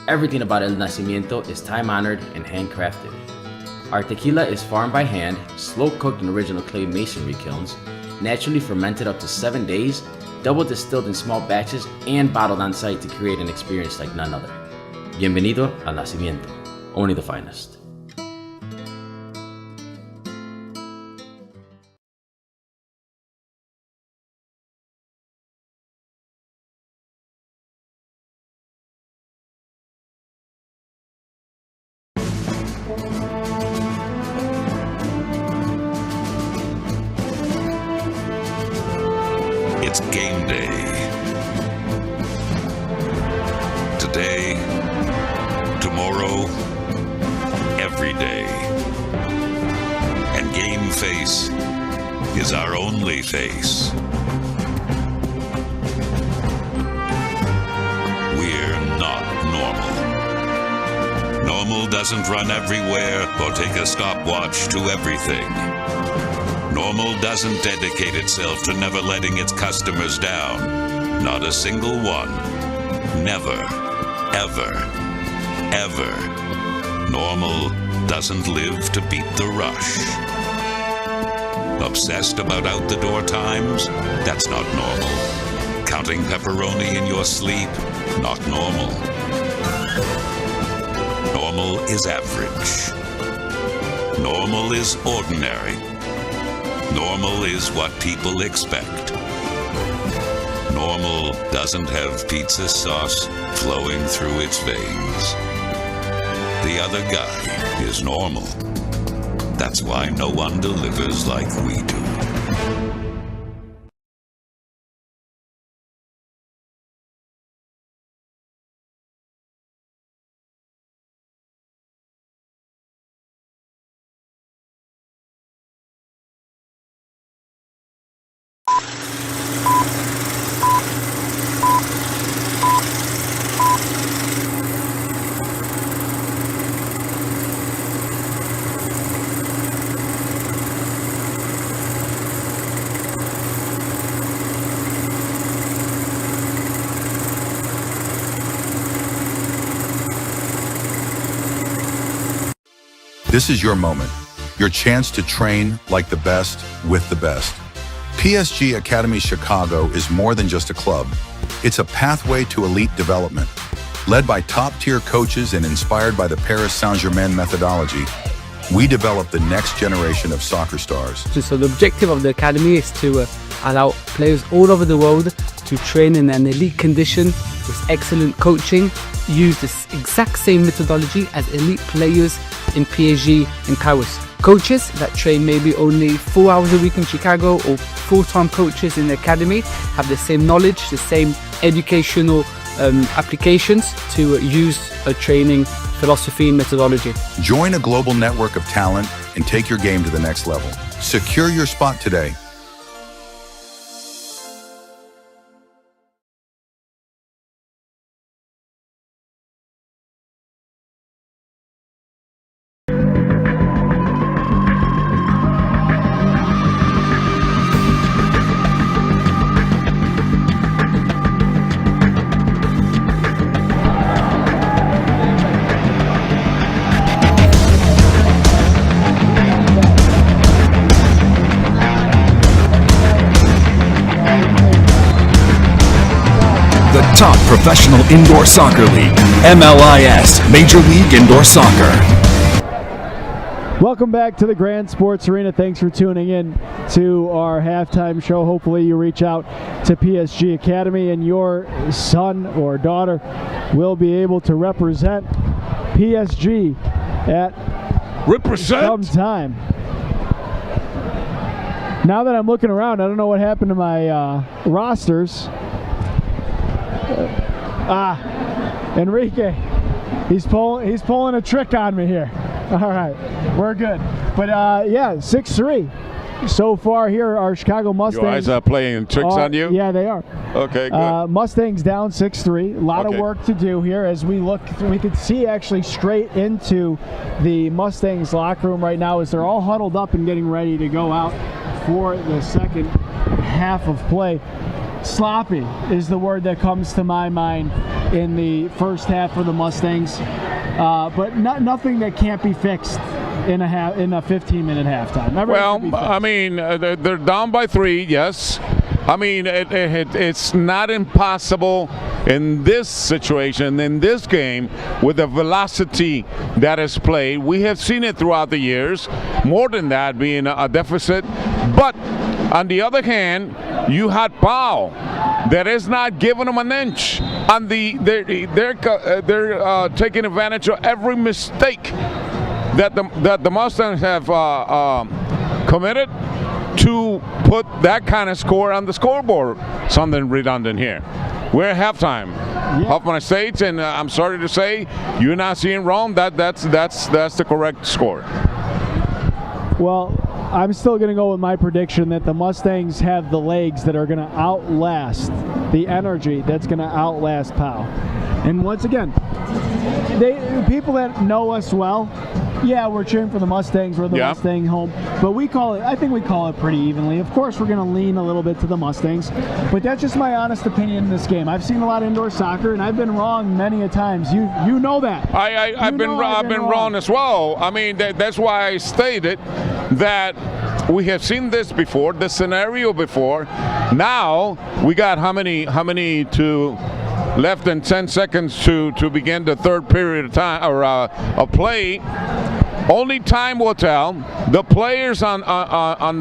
everything about El Nacimiento is time-honored and handcrafted. Our tequila is farmed by hand, slow-cooked in original clay masonry kilns, naturally fermented up to 7 days, double distilled in small batches, and bottled on site to create an experience like none other. Bienvenido al Nacimiento, only the finest. It's game day. Today, tomorrow, every day. And game face is our only face. We're not normal. Normal doesn't run everywhere or take a stopwatch to everything. Normal doesn't dedicate itself to never letting its customers down. Not a single one. Never, ever, ever. Normal doesn't live to beat the rush. Obsessed about out-the-door times? That's not normal. Counting pepperoni in your sleep? Not normal. Normal is average. Normal is ordinary. Normal is what people expect. Normal doesn't have pizza sauce flowing through its veins. The other guy is normal. That's why no one delivers like we do. This is your moment, your chance to train like the best with the best. PSG Academy Chicago is more than just a club. It's a pathway to elite development. Led by top-tier coaches and inspired by the Paris Saint-Germain methodology, we develop the next generation of soccer stars. So the objective of the academy is to allow players all over the world to train in an elite condition with excellent coaching, use this exact same methodology as elite players in PSG and Kairos. Coaches that train maybe only 4 hours a week in Chicago or full-time coaches in the academy have the same knowledge, the same educational applications to use a training philosophy and methodology. Join a global network of talent and take your game to the next level. Secure your spot today. Top Professional Indoor Soccer League, MLIS, Major League Indoor Soccer. Welcome back to the Grand Sports Arena. Thanks for tuning in to our halftime show. Hopefully you reach out to PSG Academy and your son or daughter will be able to represent PSG at some time. Now that I'm looking around, I don't know what happened to my rosters. Enrique, he's pulling a trick on me here. All right, we're good. But yeah, 6-3 so far here. Our Chicago Mustangs. Your eyes are playing tricks on you? Yeah, they are. Okay, good. Mustangs down 6-3. A lot of work to do here as we look. We could see actually straight into the Mustangs locker room right now as they're all huddled up and getting ready to go out for the second half of play. Sloppy is the word that comes to my mind in the first half for the Mustangs, but nothing that can't be fixed in a 15-minute halftime. Well, I mean, they're down by 3, yes. I mean, it's not impossible in this situation, in this game, with the velocity that is played. We have seen it throughout the years, more than that being a deficit. But on the other hand, you had PAO that is not giving them an inch. And they're taking advantage of every mistake that the Mustangs have committed to put that kind of score on the scoreboard. Something redundant here. We're at halftime. Yeah. Hoffman Estates, and I'm sorry to say, you're not seeing wrong. That's the correct score. Well, I'm still going to go with my prediction that the Mustangs have the legs that are going to outlast the energy that's going to outlast PAO. And once again, people that know us well, yeah, we're cheering for the Mustangs. We're the Mustang home. But I think we call it pretty evenly. Of course, we're going to lean a little bit to the Mustangs. But that's just my honest opinion in this game. I've seen a lot of indoor soccer, and I've been wrong many a times. You know that. I've been wrong as well. I mean, that's why I stated that we have seen this before, this scenario before. Now, we got how many to less than 10 seconds to begin the third period of time or of play. Only time will tell. The players on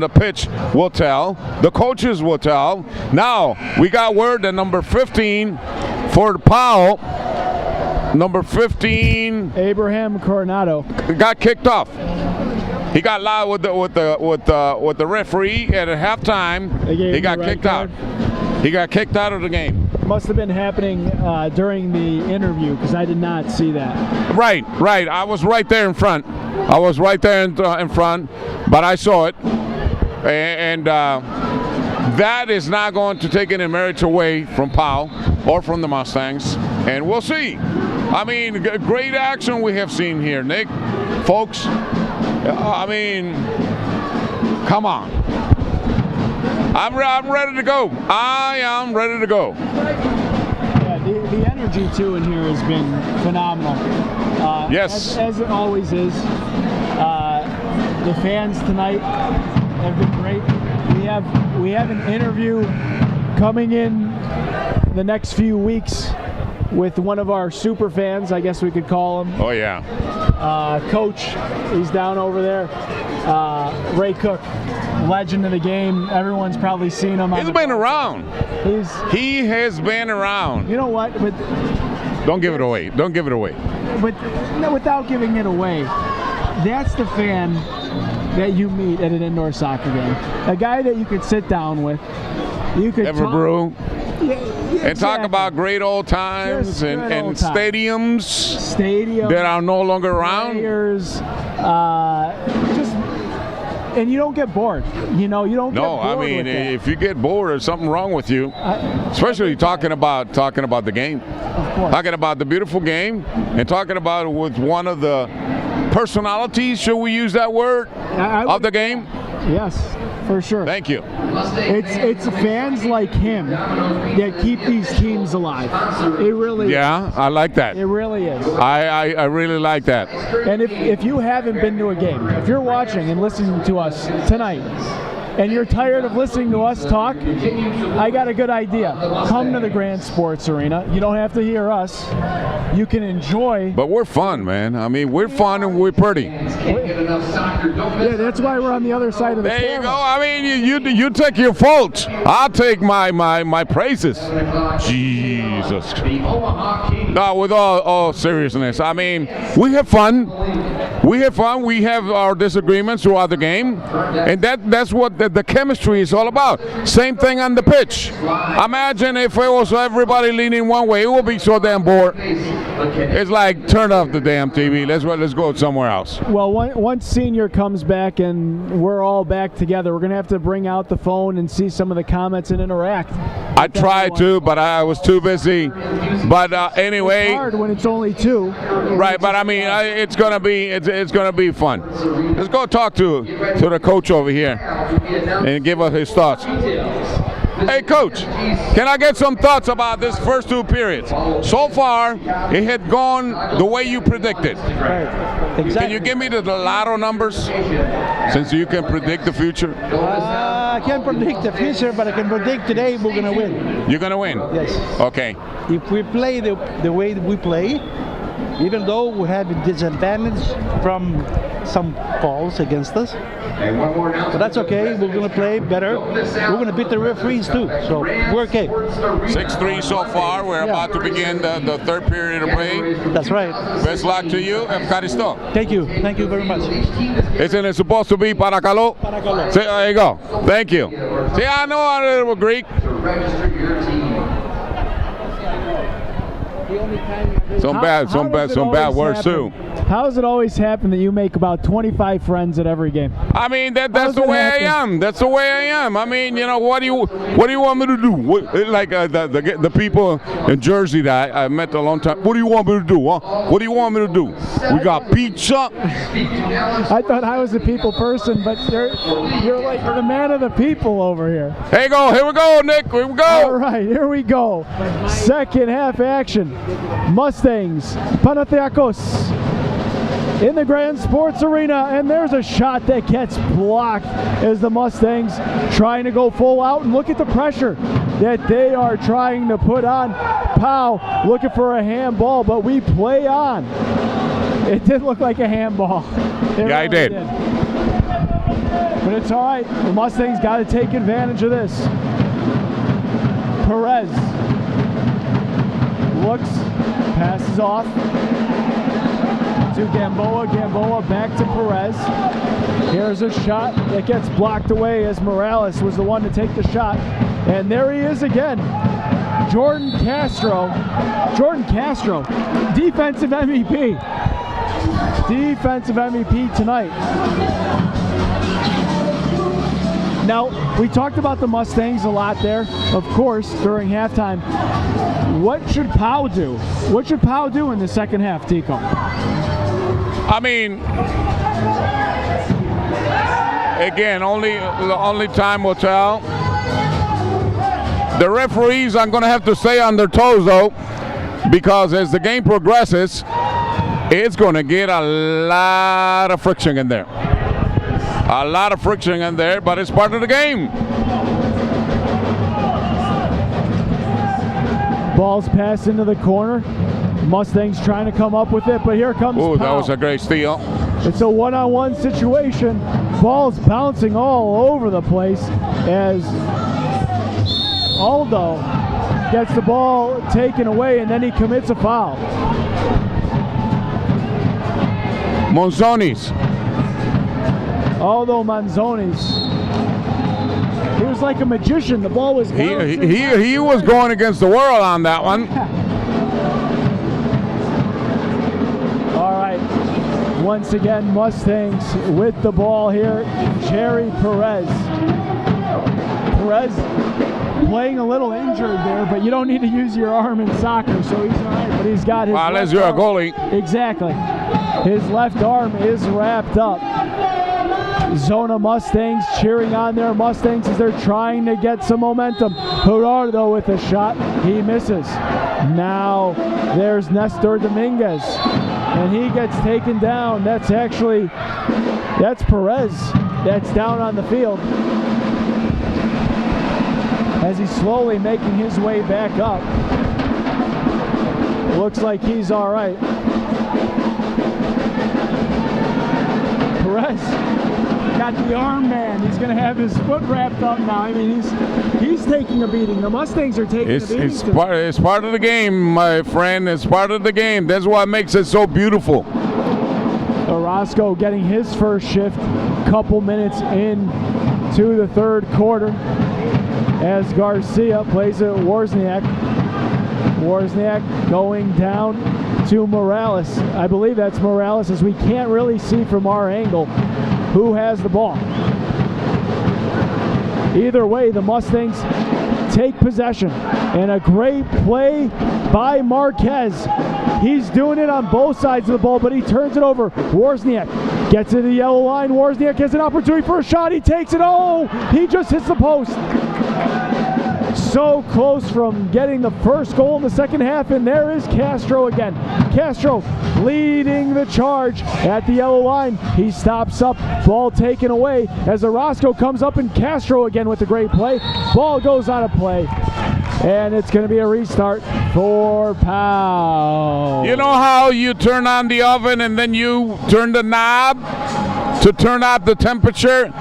the pitch will tell. The coaches will tell. Now we got word that number 15 for the PAO, number 15, Abraham Coronado, got kicked off. He got loud with the referee at halftime. He got kicked out. He got kicked out of the game. Must have been happening during the interview because I did not see that. Right. I was right there in front. In front, but I saw it, and that is not going to take any merits away from PAO or from the Mustangs, and we'll see. I mean, great action we have seen here, Nick, folks. I mean, come on. I'm ready to go. I am ready to go. Yeah, the energy too in here has been phenomenal. Yes, as it always is. The fans tonight have been great. We have an interview coming in the next few weeks with one of our super fans, I guess we could call him. Oh yeah. Coach, he's down over there. Ray Cook, legend of the game. Everyone's probably seen him. He's been around. He has been around. You know what? But don't give it away. Don't give it away. But no, without giving it away, that's the fan that you meet at an indoor soccer game. A guy that you could sit down with. You could have a brew. Yeah, and talk about great old times and stadiums that are no longer around. Players, and you don't get bored. You don't get bored. No, I mean, if you get bored, there's something wrong with you. Especially talking about the game. Of course. Talking about the beautiful game and talking about it with one of the personalities, should we use that word, of the game? Yes, for sure. Thank you. It's fans like him that keep these teams alive. It really is. Yeah, I like that. It really is. I really like that. And if you haven't been to a game, if you're watching and listening to us tonight, and you're tired of listening to us talk, I got a good idea. Come to the Grand Sports Arena. You don't have to hear us. You can enjoy. But we're fun, man. I mean, we're fun and we're pretty. Yeah, that's why we're on the other side of the camera. There you go. I mean, you take your faults. I'll take my praises. Jesus. No, with all seriousness. I mean, we have fun. We have fun. We have our disagreements throughout the game, and that's what the chemistry is all about. Same thing on the pitch. Imagine if it was everybody leaning one way. It would be so damn bored. It's like, turn off the damn TV. Let's go somewhere else. Well, once Senior comes back and we're all back together, we're going to have to bring out the phone and see some of the comments and interact. I tried to, but I was too busy. But anyway, it's hard when it's only 2. Right, but I mean, it's gonna be fun. Let's go talk to the coach over here and give us his thoughts. Hey, Coach, can I get some thoughts about this first 2 periods? So far, it had gone the way you predicted. Right. Exactly. Can you give me the lotto numbers, since you can predict the future? I can't predict the future, but I can predict today we're going to win. You're going to win? Yes. Okay. If we play the way we play, even though we have a disadvantage from some calls against us, but that's okay. We're going to play better. We're going to beat the referees too, so we're okay. 6-3 so far. We're about to begin the third period of play. That's right. Best luck to you. Ευχαριστώ. Thank you. Thank you very much. Isn't it supposed to be παρακαλώ? See, there you go. Thank you. See, I know a little Greek. Some bad words too. How does it always happen that you make about 25 friends at every game? I mean, that's the way I am. That's the way I am. I mean, you know, what do you want me to do? Like the people in Jersey that I met a long time. What do you want me to do? Huh? What do you want me to do? We got pizza. I thought I was a people person, but you're like the man of the people over here. Here we go, Nick. Here we go. All right, here we go. Second half action. Mustangs, Panathinaikos in the Grand Sports Arena, and there's a shot that gets blocked as the Mustangs trying to go full out, and look at the pressure that they are trying to put on PAO, looking for a handball, but we play on. It did look like a handball. I did. But it's all right. The Mustangs got to take advantage of this. Perez looks, passes off to Gamboa. Gamboa back to Perez. Here's a shot that gets blocked away as Morales was the one to take the shot. And there he is again. Jordan Castro, defensive MVP. Defensive MVP tonight. Now, we talked about the Mustangs a lot there, of course, during halftime. What should PAO do? What should PAO do in the second half, Tico? I mean, again, only time will tell. The referees are going to have to stay on their toes, though, because as the game progresses, it's going to get a lot of friction in there. A lot of friction in there, but it's part of the game. Ball's passed into the corner. Mustangs trying to come up with it, but here comes PAO. That was a great steal. It's a one-on-one situation. Ball's bouncing all over the place as Aldo gets the ball taken away, and then he commits a foul. Monzonis. Aldo Manzonis. He was like a magician. The ball was he was going against the world on that one. All right. Once again, Mustangs with the ball here. Jerry Perez. Perez playing a little injured there, but you don't need to use your arm in soccer, so he's all right. But he's got his unless you're a goalie. Exactly. His left arm is wrapped up. Zona Mustangs cheering on their Mustangs as they're trying to get some momentum. Gerardo with a shot. He misses. Now there's Nestor Dominguez, and he gets taken down. That's Perez that's down on the field as he's slowly making his way back up. Looks like he's all right. Perez got the arm man. He's going to have his foot wrapped up now. I mean, he's taking a beating. The Mustangs are taking a beating. It's part of the game, my friend. It's part of the game. That's what makes it so beautiful. Orozco getting his first shift, couple minutes in to the third quarter as Garcia plays it Wozniak. Wozniak going down to Morales. I believe that's Morales, as we can't really see from our angle who has the ball. Either way, the Mustangs take possession, and a great play by Marquez. He's doing it on both sides of the ball, but he turns it over. Wozniak gets to the yellow line. Wozniak has an opportunity for a shot. He takes it. Oh, he just hits the post. So close from getting the first goal in the second half, and there is Castro again. Castro leading the charge at the yellow line. He stops up, ball taken away as Orozco comes up, and Castro again with the great play. Ball goes out of play, and it's going to be a restart for PAO. You know how you turn on the oven and then you turn the knob to turn up the temperature?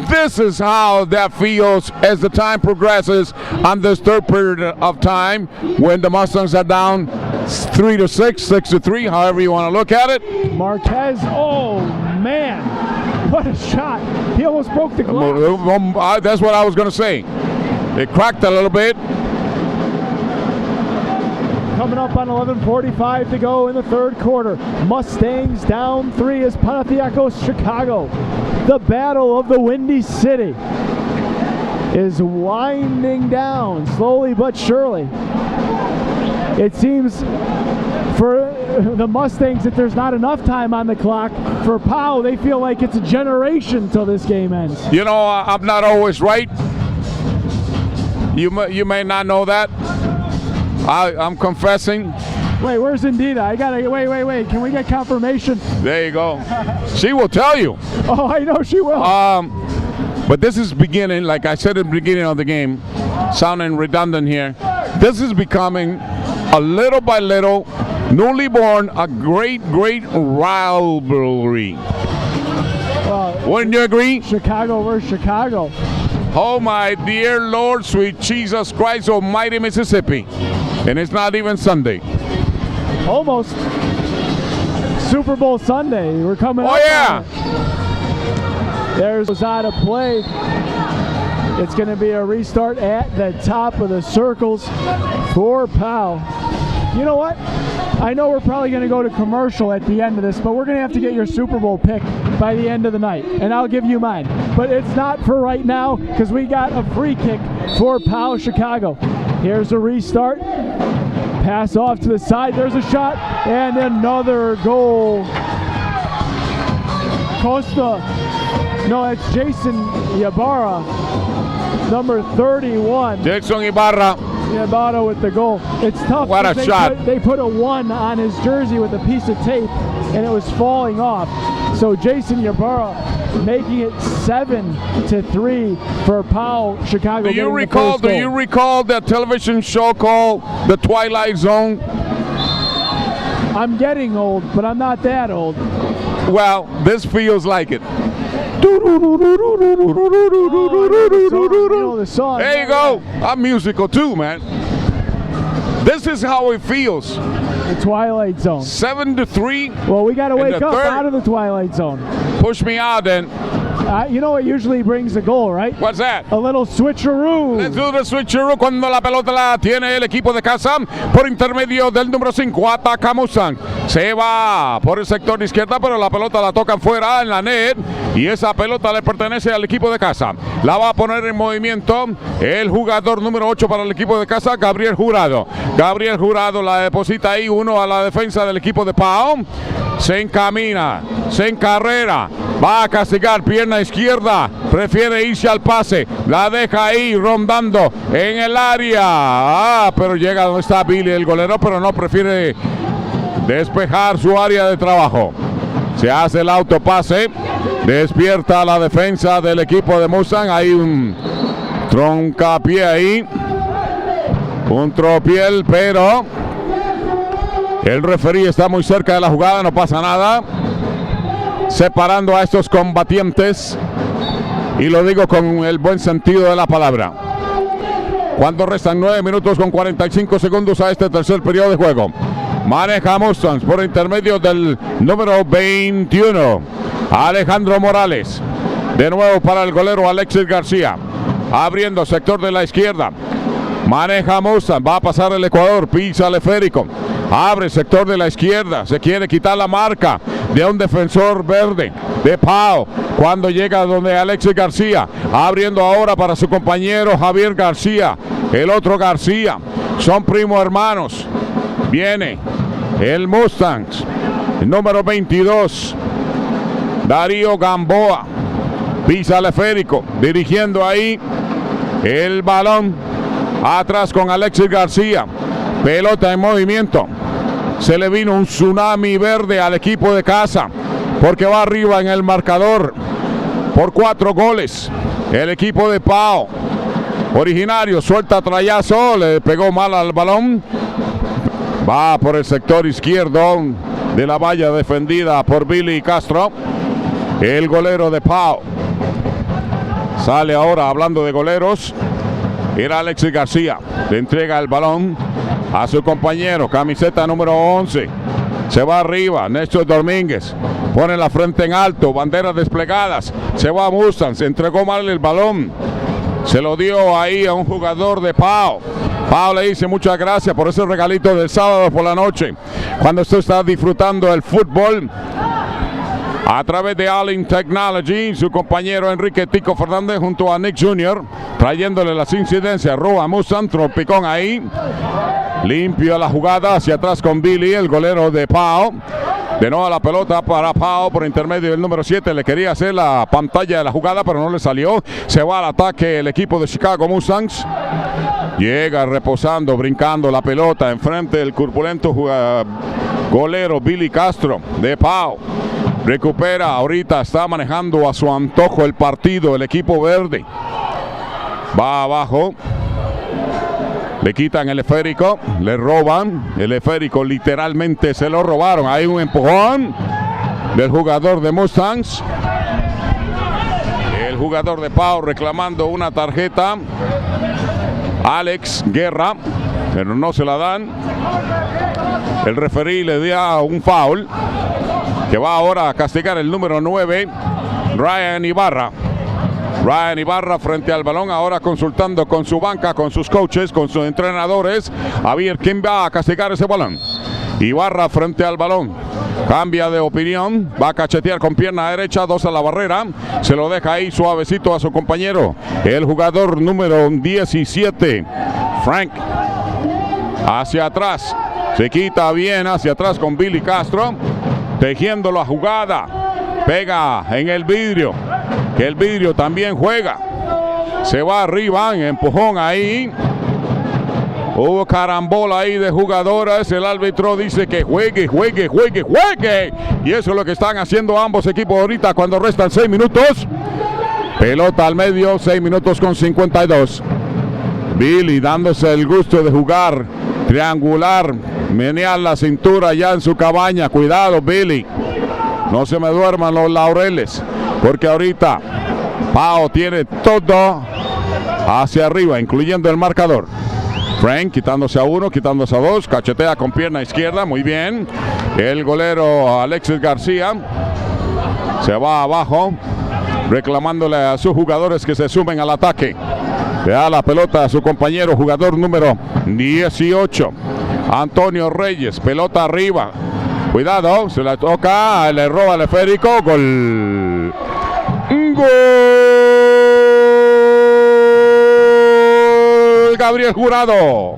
This is how that feels as the time progresses on this third period of time when the Mustangs are down 3-6, 6-3, however you want to look at it. Marquez, oh man, what a shot. He almost broke the glass. That's what I was going to say. It cracked a little bit. Coming up on 11:45 to go in the third quarter. Mustangs down 3 as Panathinaikos Chicago. The battle of the Windy City is winding down slowly but surely. It seems for the Mustangs that there's not enough time on the clock. For PAO, they feel like it's a generation till this game ends. You know, I'm not always right. You may not know that. I'm confessing. Wait, where's Indita? I gotta wait. Can we get confirmation? There you go. She will tell you. Oh, I know she will. But this is beginning, like I said at the beginning of the game, sounding redundant here. This is becoming a little by little, newly born, a great rivalry. Wouldn't you agree? Chicago versus Chicago. Oh my dear Lord, sweet Jesus Christ, almighty Mississippi. And it's not even Sunday. Almost. Super Bowl Sunday. We're coming up. Oh yeah. There's out of play. It's going to be a restart at the top of the circles for PAO. You know what? I know we're probably going to go to commercial at the end of this, but we're going to have to get your Super Bowl pick by the end of the night, and I'll give you mine. But it's not for right now because we got a free kick for PAO Chicago. Here's a restart. Pass off to the side. There's a shot, and another goal. Costa. No, it's Jason Ybarra, number 31. Jason Ibarra. Ybarra with the goal. It's tough. What a shot. They put a 1 on his jersey with a piece of tape, and it was falling off. So Jason Ybarra making it 7-3 for PAO Chicago. Do you recall that television show called The Twilight Zone? I'm getting old, but I'm not that old. Well, this feels like it. You know the song. There you go. I'm musical too, man. This is how it feels. The Twilight Zone. 7-3. Well, we got to wake up out of the Twilight Zone. Push me out then. You know what usually brings the goal, right? What's that? A little switcheroo. Let's do the switcheroo cuando la pelota la tiene el equipo de casa por intermedio del número 5. Ataca Mustang. Se va por el sector de izquierda, pero la pelota la tocan fuera en la net. Y esa pelota le pertenece al equipo de casa. La va a poner en movimiento el jugador número 8 para el equipo de casa, Gabriel Jurado. Gabriel Jurado la deposita ahí, 1 a la defensa del equipo de PAO. Se encamina, se encarrera, va a castigar pierna izquierda, prefiere irse al pase, la deja ahí rondando en el área. Pero llega donde está Billy, el golero, pero no, prefiere despejar su área de trabajo. Se hace el autopase, despierta la defensa del equipo de Mustang. Hay un troncapié ahí, un tropiel, pero el referí está muy cerca de la jugada, no pasa nada. Separando a estos combatientes, y lo digo con el buen sentido de la palabra. Cuando restan 9 minutos con 45 segundos a este tercer periodo de juego. Maneja Mustangs por intermedio del número 21, Alejandro Morales. De nuevo para el golero Alexis García. Abriendo sector de la izquierda. Maneja Mustang. Va a pasar el Ecuador. Pisa el esférico. Abre sector de la izquierda. Se quiere quitar la marca de un defensor verde de PAO. Cuando llega donde Alexis García. Abriendo ahora para su compañero Javier García. El otro García. Son primos hermanos. Viene el Mustangs. El número 22. Darío Gamboa. Pisa el esférico. Dirigiendo ahí el balón. Atrás con Alexis García. Pelota en movimiento. Se le vino un tsunami verde al equipo de casa. Porque va arriba en el marcador. Por 4 goles. El equipo de PAO. Originario. Suelta trayazo. Le pegó mal al balón. Va por el sector izquierdo de la valla defendida por Billy Castro. El golero de PAO. Sale ahora hablando de goleros. Era Alexis García. Le entrega el balón a su compañero. Camiseta número 11. Se va arriba. Néstor Domínguez. Pone la frente en alto. Banderas desplegadas. Se va a Mustang. Se entregó mal el balón. Se lo dio ahí a un jugador de PAO. PAO le dice muchas gracias por ese regalito del sábado por la noche. Cuando usted está disfrutando el fútbol a través de Ollin Technology, su compañero Enrique Tico Fernández junto a Nick Jr. trayéndole las incidencias. Roa Mustang, tropicón ahí. Limpio la jugada hacia atrás con Billy, el golero de PAO. De nuevo la pelota para PAO por intermedio del número 7. Le quería hacer la pantalla de la jugada, pero no le salió. Se va al ataque el equipo de Chicago Mustangs. Llega reposando, brincando la pelota enfrente del corpulento golero Billy Castro de PAO. Recupera, ahorita está manejando a su antojo el partido, el equipo verde. Va abajo. Le quitan el esférico, le roban. El esférico literalmente se lo robaron. Hay un empujón del jugador de Mustangs. El jugador de PAO reclamando una tarjeta. Alex Guerra, pero no se la dan. El referí le da un foul que va ahora a castigar el número 9, Ryan Ibarra. Ryan Ibarra frente al balón, ahora consultando con su banca, con sus coaches, con sus entrenadores, a ver quién va a castigar ese balón. Ibarra frente al balón, cambia de opinión, va a cachetear con pierna derecha, 2 a la barrera, se lo deja ahí suavecito a su compañero, el jugador número 17, Frank, hacia atrás, se quita bien hacia atrás con Billy Castro, tejiendo la jugada, pega en el vidrio, que el vidrio también juega, se va arriba, en empujón ahí. Hubo carambola ahí de jugadores. El árbitro dice que juegue. Y eso es lo que están haciendo ambos equipos ahorita cuando restan 6 minutos. Pelota al medio, 6 minutos con 52. Billy dándose el gusto de jugar triangular. Menear la cintura ya en su cabaña. Cuidado, Billy. No se me duerman los laureles. Porque ahorita PAO tiene todo hacia arriba, incluyendo el marcador. Frank quitándose a 1, quitándose a 2, cachetea con pierna izquierda, muy bien. El golero Alexis García se va abajo, reclamándole a sus jugadores que se sumen al ataque. Le da la pelota a su compañero, jugador número 18, Antonio Reyes, pelota arriba. Cuidado, se la toca, le roba el esférico, gol. ¡Gol! Gabriel Jurado.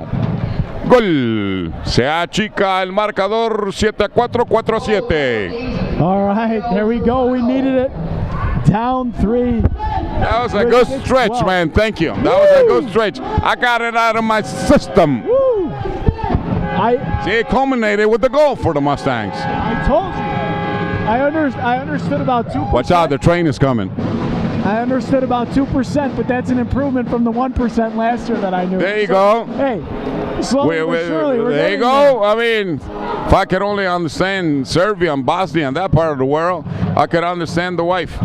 Gol. Se achica el marcador 7-4, 4-7. All right, there we go. We needed it. Down 3. That was a good stretch, man. Thank you. That was a good stretch. I got it out of my system. Woo. See, it culminated with the goal for the Mustangs. I told you. I understood about 2%. Watch out, the train is coming. I understood about 2%, but that's an improvement from the 1% last year that I knew. There you go. Hey, slowly but surely. There you go. I mean, if I could only understand Serbia and Bosnia and that part of the world, I could understand the wife.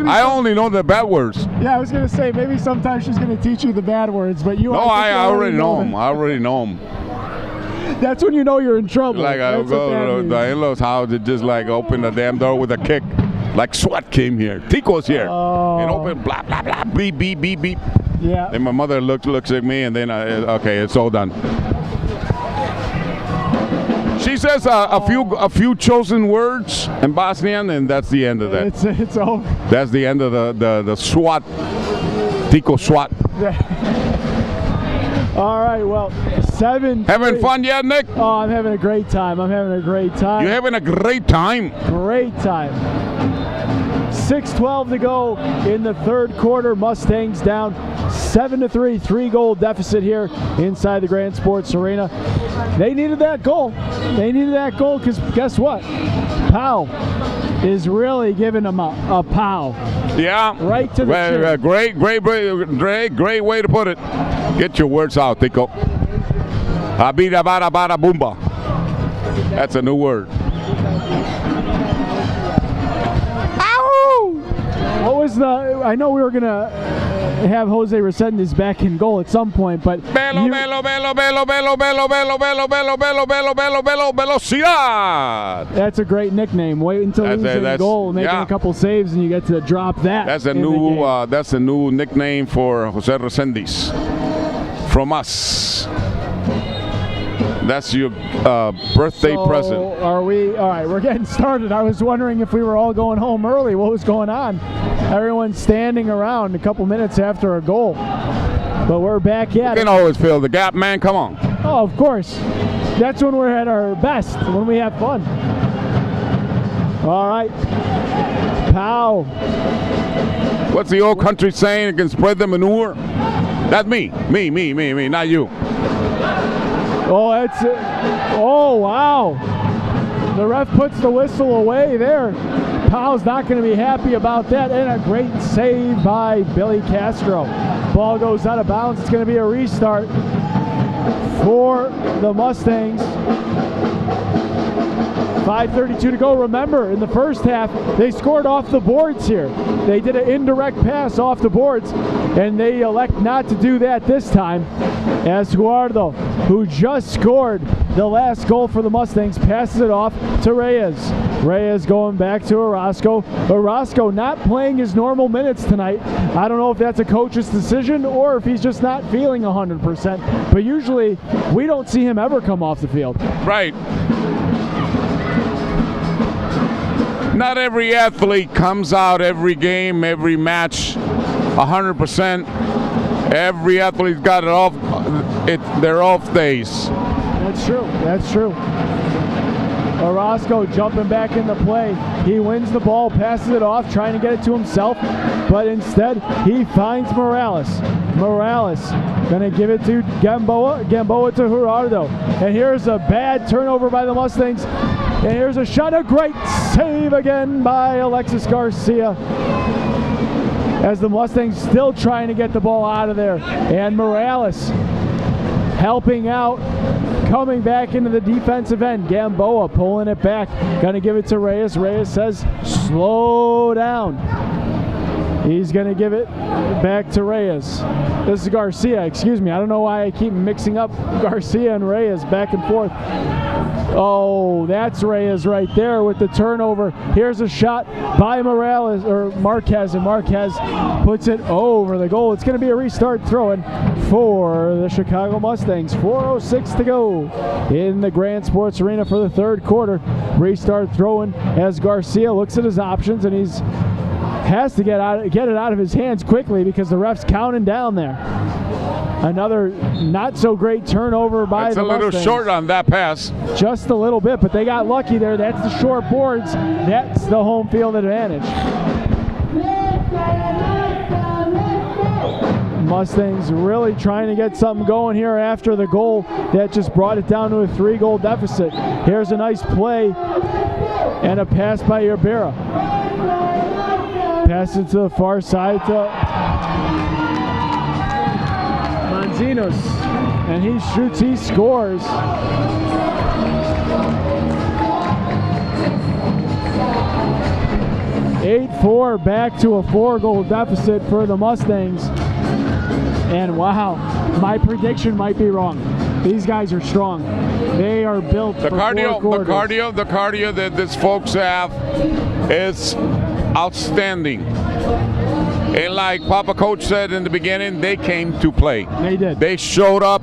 I only know the bad words. Yeah, I was going to say, maybe sometimes she's going to teach you the bad words, but you... No, I already know them. I already know them. That's when you know you're in trouble. Like I go to the in-laws' house and just like open the damn door with a kick. Like SWAT came here. Tico's here. Oh. And open, blah, blah, blah, beep, beep, beep, beep. Yeah. Then my mother looks at me, and then, okay, it's all done. She says a few chosen words in Bosnian, and that's the end of that. It's over. That's the end of the SWAT. Tico SWAT. All right, well, 7. Having fun yet, Nick? Oh, I'm having a great time. I'm having a great time. You're having a great time? Great time. 6:12 to go in the third quarter. Mustangs down 7-3, 3-goal deficit here inside the Grand Sports Arena. They needed that goal. They needed that goal because guess what? PAO is really giving them a PAO. Yeah. Right to the chin. Great way to put it. Get your words out, Tico. Habida bada bada boomba. That's a new word. What was I know we were going to have Jose Resendiz back in goal at some point, but velocidad. That's a great nickname. Wait until he's in goal, making a couple saves, and you get to drop that. That's a new nickname for Jose Resendiz from us. That's your birthday present. Are we? All right, we're getting started. I was wondering if we were all going home early. What was going on? Everyone's standing around a couple minutes after a goal. But we're back at it. You can always fill the gap, man. Come on. Oh, of course. That's when we're at our best, when we have fun. All right. PAO. What's the old country saying? It can spread the manure. That's me, not you. Oh, that's it. Oh, wow. The ref puts the whistle away there. PAO's not going to be happy about that. And a great save by Billy Castro. Ball goes out of bounds. It's going to be a restart for the Mustangs. 5:32 to go. Remember, in the first half, they scored off the boards here. They did an indirect pass off the boards, and they elect not to do that this time. As Guardo, who just scored the last goal for the Mustangs, passes it off to Reyes. Reyes going back to Orozco. Orozco not playing his normal minutes tonight. I don't know if that's a coach's decision or if he's just not feeling 100%. But usually, we don't see him ever come off the field. Right. Not every athlete comes out every game, every match, 100%. Every athlete's got their off days. That's true. That's true. Orozco jumping back into play. He wins the ball, passes it off, trying to get it to himself, but instead he finds Morales. Morales gonna give it to Gamboa. Gamboa to Gerardo. And here's a bad turnover by the Mustangs. And here's a shot, a great save again by Alexis Garcia. As the Mustangs still trying to get the ball out of there. And Morales helping out, coming back into the defensive end. Gamboa pulling it back. Gonna give it to Reyes. Reyes says, slow down. He's going to give it back to Reyes. This is Garcia, excuse me. I don't know why I keep mixing up Garcia and Reyes back and forth. Oh, that's Reyes right there with the turnover. Here's a shot by Morales, or Marquez, and Marquez puts it over the goal. It's going to be a restart throw-in for the Chicago Mustangs. 4:06 to go in the Grand Sports Arena for the third quarter. Restart throw-in as Garcia looks at his options, and he's has to get it out of his hands quickly because the ref's counting down there. Another not so great turnover by the Mustangs. It's a little short on that pass. Just a little bit, but they got lucky there. That's the short boards. That's the home field advantage. Mustangs really trying to get something going here after the goal that just brought it down to a 3-goal deficit. Here's a nice play and a pass by Ibarra. Pass it to the far side to Manzinos, and he shoots, he scores. (8-4) back to a 4-goal deficit for the Mustangs. And wow, my prediction might be wrong. These guys are strong. They are built for 4 quarters. The cardio that these folks have is outstanding. And like Papa Coach said in the beginning, they came to play. They did. They showed up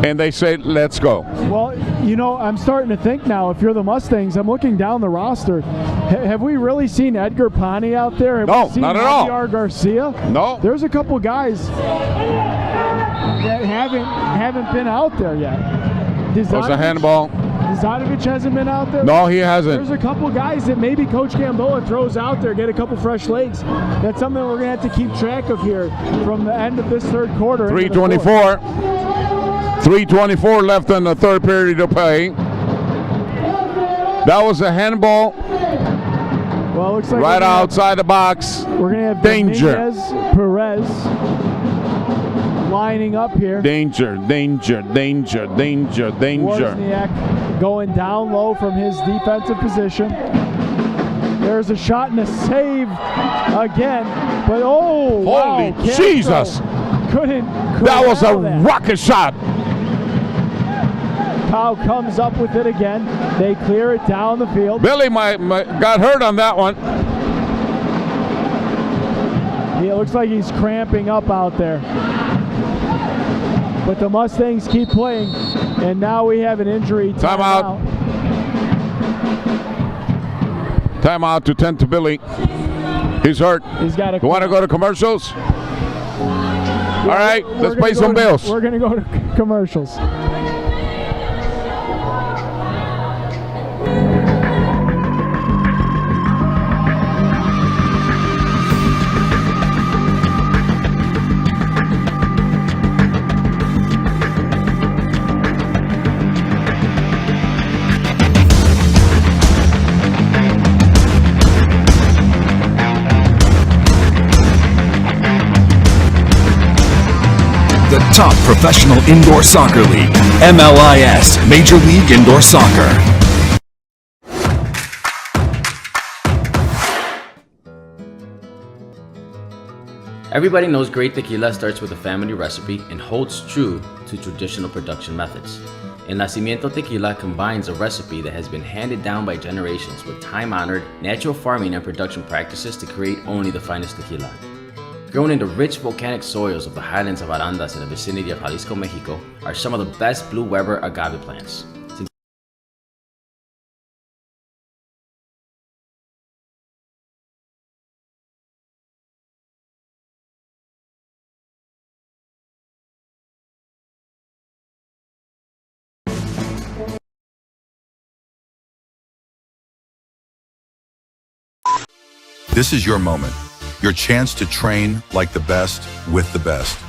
and they said, let's go. Well, you know, I'm starting to think now, if you're the Mustangs, I'm looking down the roster. Have we really seen Edgar Pani out there? Have No, we seen not at all. Javier Garcia? No. There's a couple guys that haven't been out there yet. There's a handball. Zanovic hasn't been out there? No, he hasn't. There's a couple guys that maybe Coach Gamboa throws out there, get a couple fresh legs. That's something we're going to have to keep track of here from the end of this third quarter. 3:24. 3:24 left in the third period to play. That was a handball. Well, it looks like right outside the box. We're going to have danger. Dominguez, Perez lining up here. Danger, danger, danger, danger, danger. Wozniak going down low from his defensive position. There's a shot and a save again. But oh, holy wow, Jesus. Couldn't that was a rocket shot. PAO comes up with it again. They clear it down the field. Billy got hurt on that one. It looks like he's cramping up out there. But the Mustangs keep playing, and now we have an injury. Timeout. Timeout to 10 to Billy. He's hurt. He's got to. You want to go to commercials? All right, let's pay some bills. We're going to go to commercials. The top professional indoor soccer league, MLIS, Major League Indoor Soccer. Everybody knows great tequila starts with a family recipe and holds true to traditional production methods. El Nacimiento Tequila combines a recipe that has been handed down by generations with time-honored natural farming and production practices to create only the finest tequila. Grown in the rich volcanic soils of the highlands of Arandas in the vicinity of Jalisco, Mexico, are some of the best Blue Weber agave plants. This is your moment, your chance to train like the best with the best.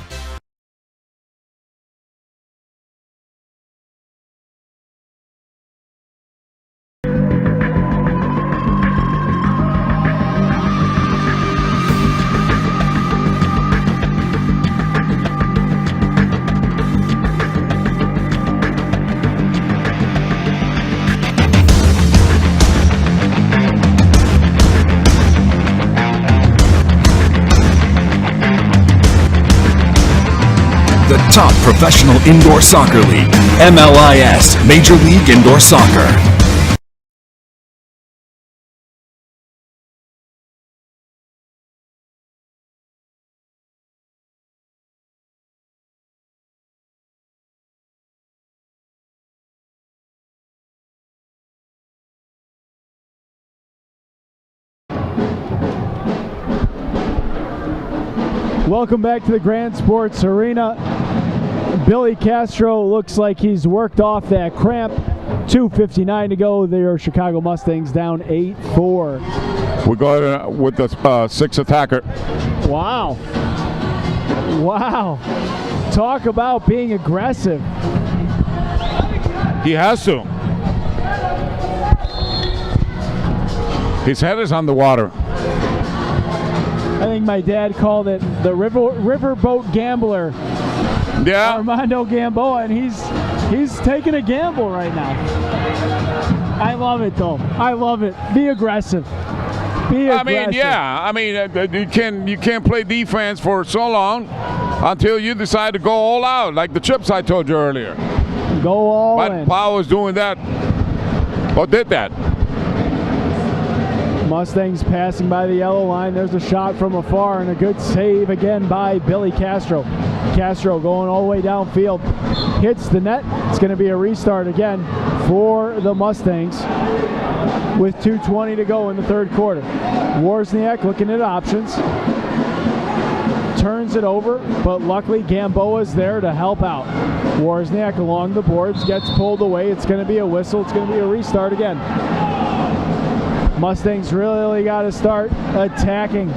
The top professional indoor soccer league, MLIS, Major League Indoor Soccer. Welcome back to the Grand Sports Arena. Billy Castro looks like he's worked off that cramp. 2:59 to go. Their Chicago Mustangs down 8-4. We go with the sixth attacker. Wow. Wow. Talk about being aggressive. He has to. His head is on the water. I think my dad called it the riverboat gambler. Yeah. Armando Gamboa, and he's taking a gamble right now. I love it though. I love it. Be aggressive. Be aggressive. I mean, yeah. I mean, you can't play defense for so long until you decide to go all out, like the chips I told you earlier. Go all in. But PAO is doing that, or did that. Mustangs passing by the yellow line. There's a shot from afar and a good save again by Billy Castro. Castro going all the way downfield. Hits the net. It's going to be a restart again for the Mustangs with 2:20 to go in the third quarter. Wozniak looking at options. Turns it over, but luckily Gamboa's there to help out. Wozniak along the boards, gets pulled away. It's going to be a whistle. It's going to be a restart again. Mustangs really got to start attacking,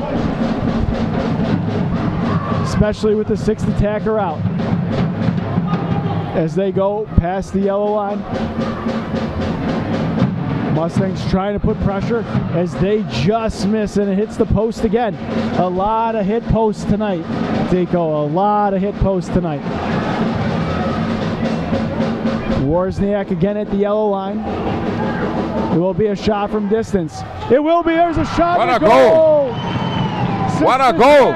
especially with the sixth attacker out. As they go past the yellow line, Mustangs trying to put pressure as they just miss, and it hits the post again. A lot of hit posts tonight, Dico. A lot of hit posts tonight. Wozniak again at the yellow line. It will be a shot from distance. It will be. There's a shot. What a goal! What a goal!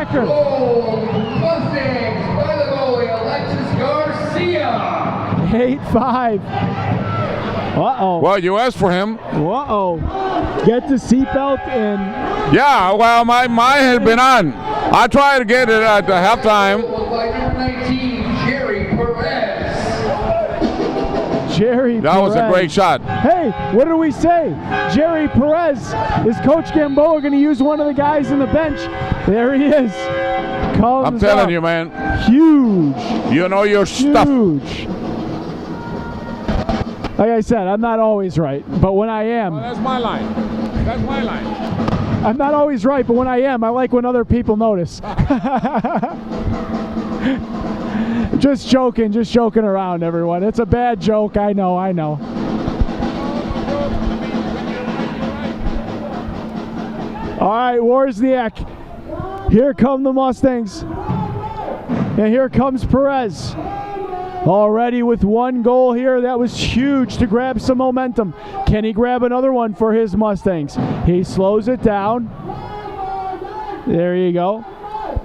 Mustangs by the goalie, Alexis Garcia. 8-5. Uh-oh. Well, you asked for him. Uh-oh. Get the seatbelt and... Yeah, well, mine had been on. I tried to get it at the halftime. By number 19, Jerry Perez. Jerry That Perez. was a great shot. Hey, what did we say? Jerry Perez. Is Coach Gamboa going to use one of the guys in the bench? There he is. I'm telling you, man. Huge. You know your stuff. Huge. Like I said, I'm not always right, but when I am... Well, that's my line. That's my line. I'm not always right, but when I am, I like when other people notice. Just joking around, everyone. It's a bad joke, I know. All right, Wozniak. Here come the Mustangs. And here comes Perez. Already with one goal here. That was huge to grab some momentum. Can he grab another one for his Mustangs? He slows it down. There you go.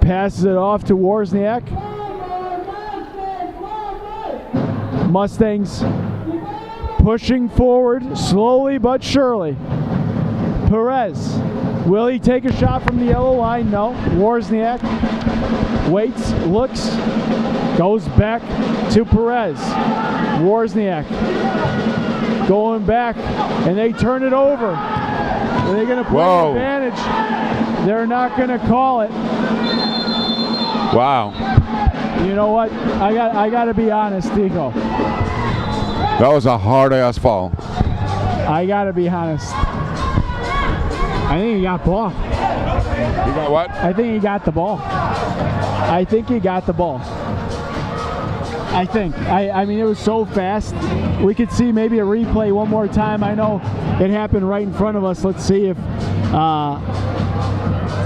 Passes it off to Wozniak. Mustangs pushing forward slowly but surely. Perez. Will he take a shot from the yellow line? No. Wozniak waits, looks, goes back to Perez. Wozniak going back, and they turn it over. Are they going to play advantage? They're not going to call it. Wow. You know what? I got to be honest, Tico. That was a hard-ass fall. I got to be honest. I think he got ball. You got what? I think he got the ball. I think he got the ball. I think. I mean, it was so fast. We could see maybe a replay one more time. I know it happened right in front of us. Let's see if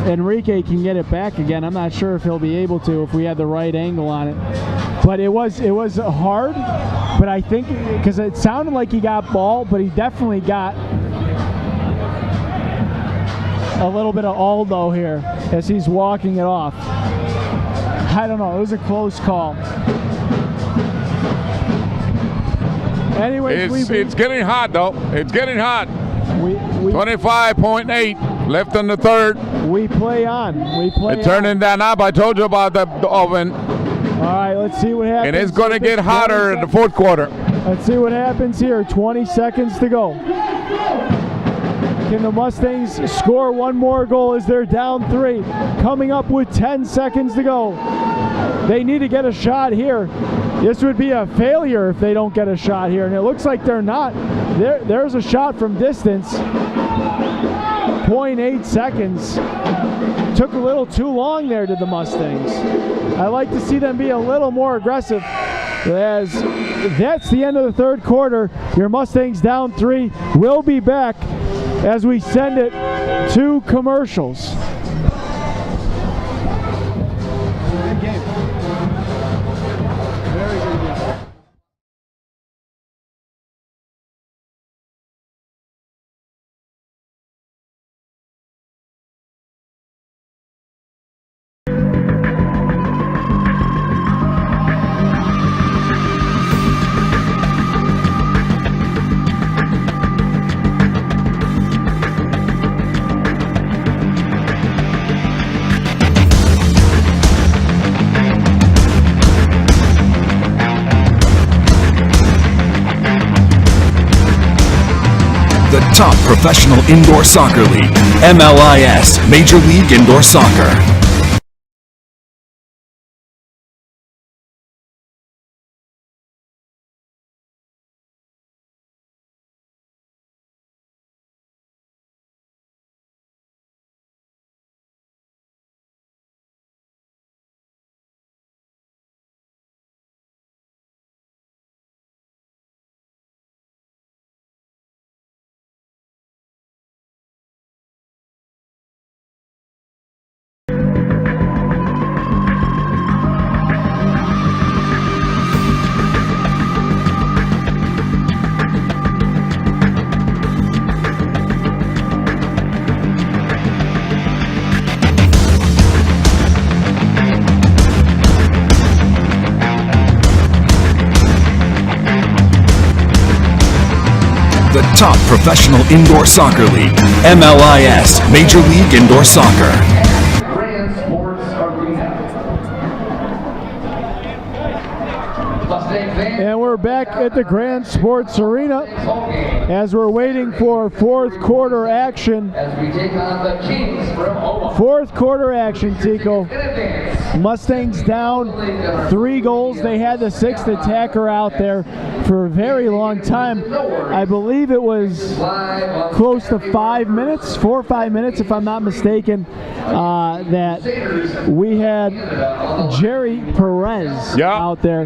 Enrique can get it back again. I'm not sure if he'll be able to if we had the right angle on it. But it was hard. But I think because it sounded like he got ball, but he definitely got a little bit of Aldo here as he's walking it off. I don't know. It was a close call. Anyways, it's getting hot, though. It's getting hot. We 25.8 left in the third. We play on. It's turning that up. I told you about the oven. All right, let's see what happens. And it's going to get hotter in the fourth quarter. Let's see what happens here. 20 seconds to go. Can the Mustangs score one more goal as they're down 3? Coming up with 10 seconds to go. They need to get a shot here. This would be a failure if they don't get a shot here, and it looks like they're not. There's a shot from distance. 0.8 seconds. Took a little too long there to the Mustangs. I like to see them be a little more aggressive. As that's the end of the third quarter. Your Mustangs down 3. We'll be back as we send it to commercials. Good game. Very good game. The top professional indoor soccer league, MLIS, Major League Indoor Soccer. The top professional indoor soccer league, MLIS, Major League Indoor Soccer. Grand Sports Arena. Mustang fans. And we're back at the Grand Sports Arena as we're waiting for fourth quarter action. As we take on the Kings from Ollin. Fourth quarter action, Tico. In advance. Mustangs down 3 goals. They had the 6th attacker out there for a very long time. I believe it was close to 5 minutes, 4 or 5 minutes if I'm not mistaken, that we had Jerry Perez out there,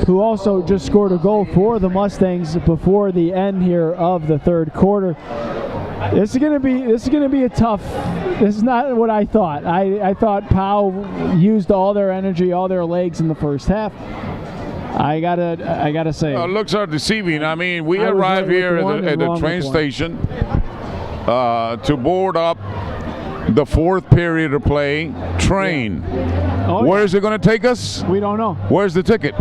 who also just scored a goal for the Mustangs before the end here of the third quarter. This is gonna be a tough. This is not what I thought. I thought PAO used all their energy, all their legs in the first half. I gotta say, looks are deceiving. I mean, we arrive here at the train station to board up the fourth period of play train. Oh, where is it going to take us? We don't know. Where's the ticket?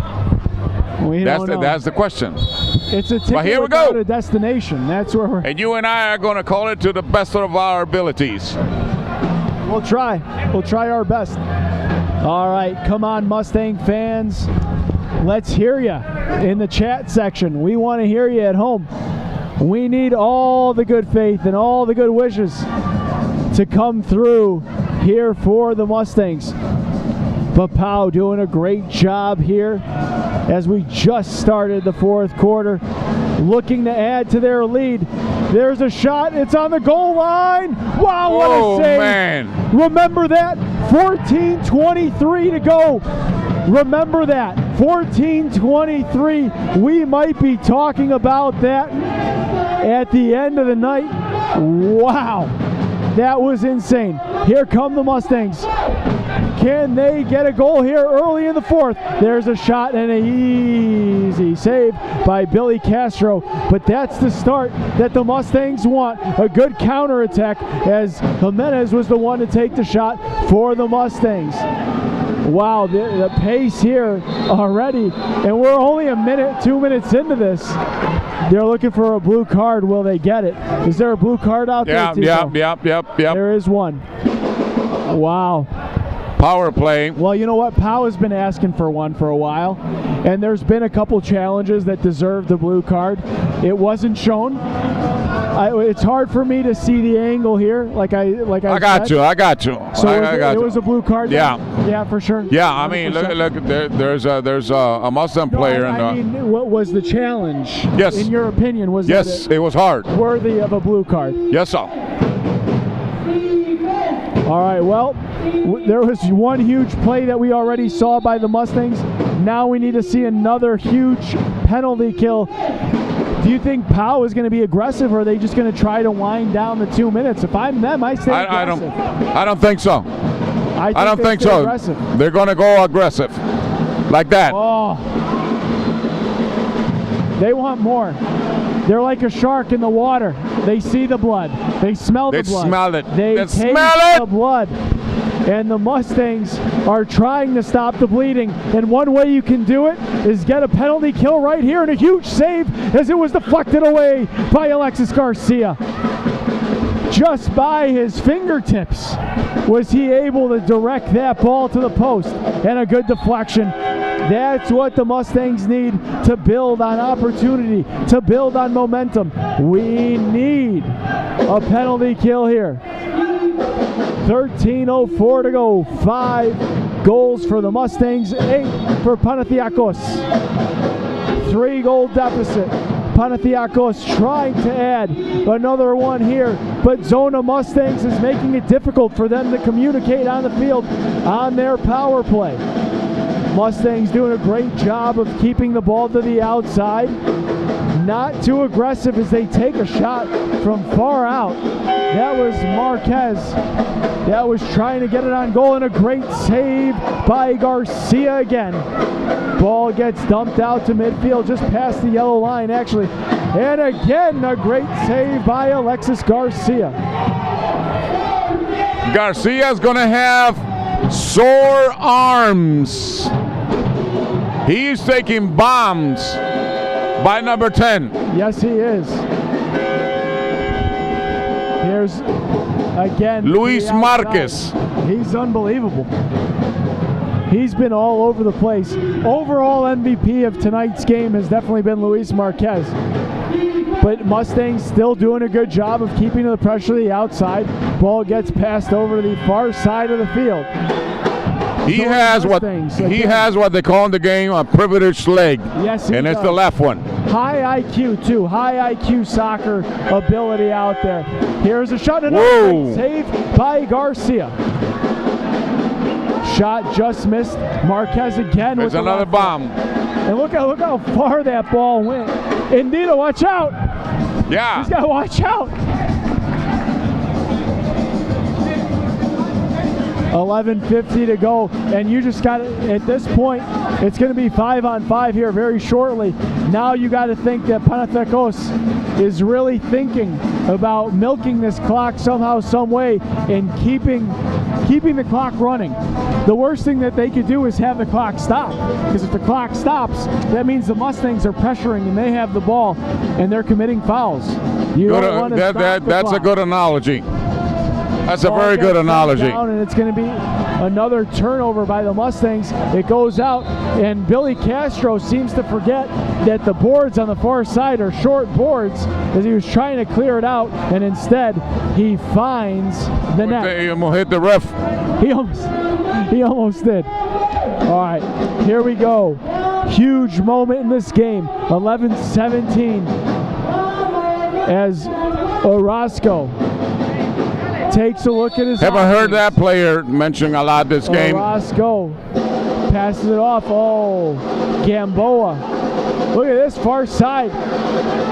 We don't know. That's the question. It's a ticket but here we without go. a destination. That's where we're. And you and I are going to call it to the best of our abilities. We'll try. We'll try our best. All right, come on, Mustang fans. Let's hear you in the chat section. We want to hear you at home. We need all the good faith and all the good wishes to come through here for the Mustangs. But PAO doing a great job here as we just started the fourth quarter, looking to add to their lead. There's a shot. It's on the goal line. Wow, what a save. Man. Remember that. 14:23 to go. Remember that. 14:23. We might be talking about that at the end of the night. Wow. That was insane. Here come the Mustangs. Can they get a goal here early in the fourth? There's a shot and an easy save by Billy Castro. But that's the start that the Mustangs want. A good counterattack as Jimenez was the one to take the shot for the Mustangs. Wow, the pace here already. And we're only a minute, 2 minutes into this. They're looking for a blue card. Will they get it? Is there a blue card out there, Tico? Yep. There is one. Wow. Power play. Well, you know what? PAO has been asking for one for a while, and there's been a couple challenges that deserve the blue card. It wasn't shown. It's hard for me to see the angle here. I got you. So it was a blue card. Yeah. Then? Yeah, for sure. Yeah, I mean, look. There's a Mustang player. I mean, what was the challenge? Yes. In your opinion, was it was hard. Worthy of a blue card? Yes, sir. All right. Well, there was one huge play that we already saw by the Mustangs. Now we need to see another huge penalty kill. Do you think PAO is going to be aggressive, or are they just going to try to wind down the 2 minutes? If I'm them, I stay aggressive. I don't think so. I don't think so. Aggressive. They're going to go aggressive, like that. Oh, they want more. They're like a shark in the water. They see the blood. They smell the blood. They smell it. They smell taste the blood. And the Mustangs are trying to stop the bleeding. And one way you can do it is get a penalty kill right here and a huge save as it was deflected away by Alexis Garcia. Just by his fingertips was he able to direct that ball to the post. And a good deflection That's what the Mustangs need to build on opportunity, to build on momentum. We need a penalty kill here. 13:04 to go. 5 goals for the Mustangs, 8 for Panathinaikos. 3-goal deficit. Panathinaikos trying to add another one here, but Zona Mustangs is making it difficult for them to communicate on the field on their power play. Mustangs doing a great job of keeping the ball to the outside. Not too aggressive as they take a shot from far out. That was Marquez. That was trying to get it on goal, and a great save by Garcia again. Ball gets dumped out to midfield, just past the yellow line actually. And again, a great save by Alexis Garcia. Garcia's gonna have sore arms. He's taking bombs by number 10. Yes, he is. Here's again Luis Marquez. He's unbelievable. He's been all over the place. Overall MVP of tonight's game has definitely been Luis Marquez. But Mustangs still doing a good job of keeping the pressure to the outside. Ball gets passed over to the far side of the field. He has what they call in the game a privileged leg. Yes, and it's the left one. High IQ too. High IQ soccer ability out there. Here's a shot, another great save by Garcia. Shot just missed. Marquez again. There's another bomb. And look how far that ball went. Indita, watch out. Yeah. He's got to watch out. 11:50 to go, and you just got to, at this point, it's going to be 5-on-5 here very shortly. Now you got to think that Panathinaikos is really thinking about milking this clock somehow, some way, and keeping the clock running. The worst thing that they could do is have the clock stop, because if the clock stops, that means the Mustangs are pressuring and they have the ball and they're committing fouls. You don't want to stop the That's clock. a good analogy. That's a very good analogy. Down, and it's going to be another turnover by the Mustangs. It goes out, and Billy Castro seems to forget that the boards on the far side are short boards, as he was trying to clear it out, and instead he finds the net. He almost hit the ref. He almost did. All right, here we go. Huge moment in this game. 11-17 as Orozco takes a look at his Haven't options. heard that player mentioning a lot this game. Orozco passes it off. Oh, Gamboa. Look at this far side.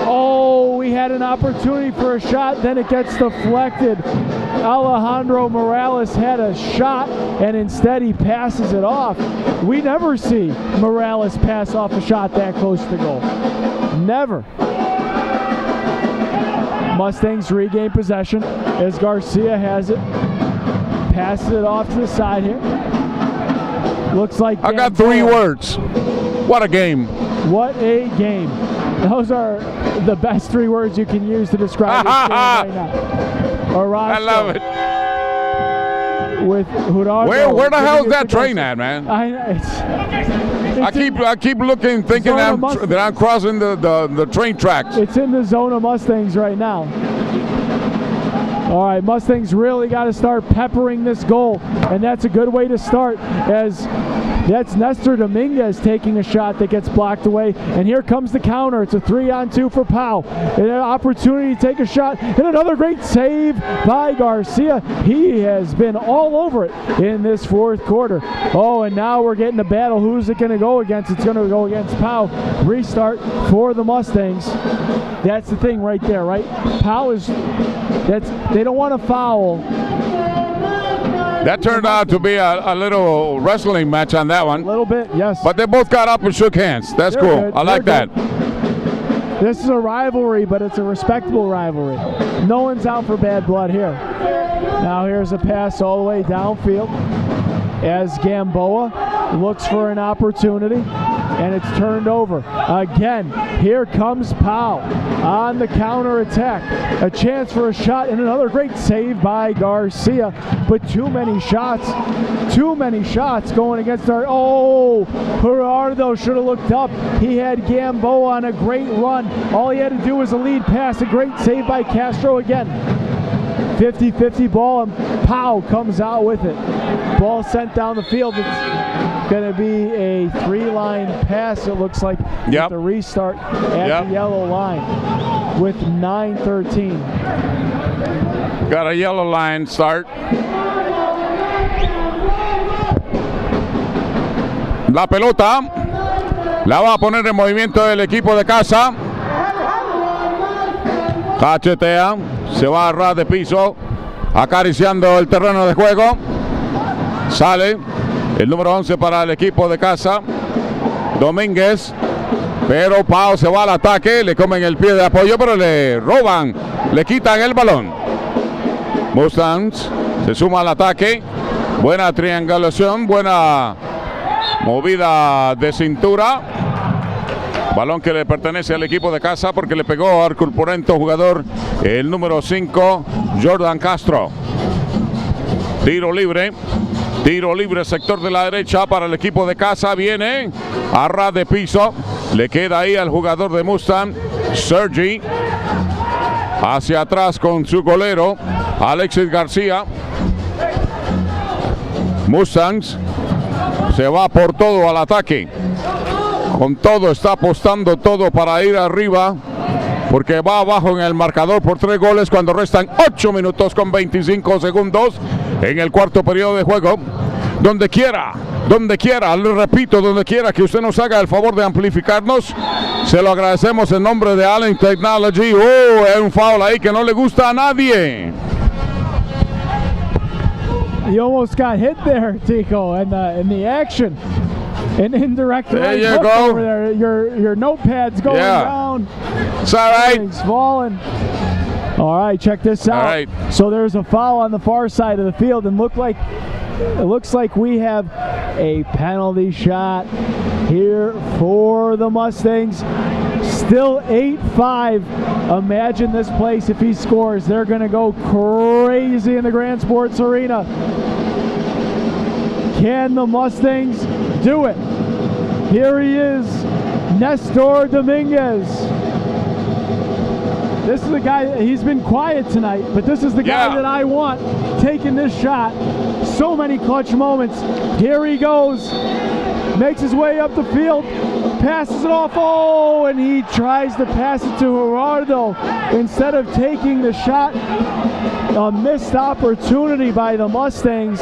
Oh, we had an opportunity for a shot, then it gets deflected. Alejandro Morales had a shot, and instead he passes it off. We never see Morales pass off a shot that close to goal. Never. Mustangs regain possession as Garcia has it. Passes it off to the side here. Looks like I got 3 words. What a game. What a game. Those are the best 3 words you can use to describe this game right now. Orozco I love it. With Hurado. Where the hell is that train at, man? I keep looking, thinking that I'm crossing the train tracks. It's in the zone of Mustangs right now. All right, Mustangs really got to start peppering this goal, and that's a good way to start, as that's Nestor Dominguez taking a shot that gets blocked away, and here comes the counter. It's a 3-on-2 for PAO. And an opportunity to take a shot, and another great save by Garcia. He has been all over it in this 4th quarter. Oh, and now we're getting a battle. Who's it going to go against? It's going to go against PAO. Restart for the Mustangs. That's the thing right there, right? PAO is, they don't want to foul. That turned out to be a little wrestling match on that one. A little bit, yes. But they both got up and shook hands. That's They're cool. good. I like that. This is a rivalry, but it's a respectable rivalry. No one's out for bad blood here. Now here's a pass all the way downfield as Gamboa looks for an opportunity. and it's turned over. Again, here comes PAO on the counter attack. A chance for a shot and another great save by Garcia, but too many shots going against our, Gerardo should have looked up. He had Gamboa on a great run. All he had to do was a lead pass, a great save by Castro again. 50-50 ball, and PAO comes out with it. Ball sent down the field. It's going to be a 3-line pass, it looks like, with the restart at the yellow line with 9:13. Got a yellow line start. La pelota la va a poner en movimiento el equipo de casa. Cachetea, se va a ras de piso, acariciando el terreno de juego. Sale el número 11 para el equipo de casa, Domínguez. Pero PAO se va al ataque, le comen el pie de apoyo, pero le roban, le quitan el balón. Mustangs se suma al ataque. Buena triangulación, buena movida de cintura. Balón que le pertenece al equipo de casa porque le pegó al corpulento jugador, el número 5, Jordan Castro. Tiro libre sector de la derecha para el equipo de casa. Viene a ras de piso, le queda ahí al jugador de Mustang, Sergi. Hacia atrás con su golero, Alexis García. Mustangs se va por todo al ataque. Con todo, está apostando todo para ir arriba, porque va abajo en el marcador por 3 goles cuando restan 8 minutos con 25 segundos en el cuarto periodo de juego. Donde quiera, le repito, donde quiera que usted nos haga el favor de amplificarnos, se lo agradecemos en nombre de Allen Technology. Es un foul ahí que no le gusta a nadie. You almost got hit there, Tico, in the action. An indirect right hook over there. Your notepad's going down. It's all right. It's falling. All right, check this out. All right. So there's a foul on the far side of the field, and it looks like we have a penalty shot here for the Mustangs. Still 8-5. Imagine this place if he scores. They're going to go crazy in the Grand Sports Arena. Can the Mustangs do it? Here he is, Nestor Dominguez. This is the guy, he's been quiet tonight, but this is the guy that I want taking this shot. So many clutch moments. Here he goes, makes his way up the field, passes it off, and he tries to pass it to Gerardo instead of taking the shot. A missed opportunity by the Mustangs.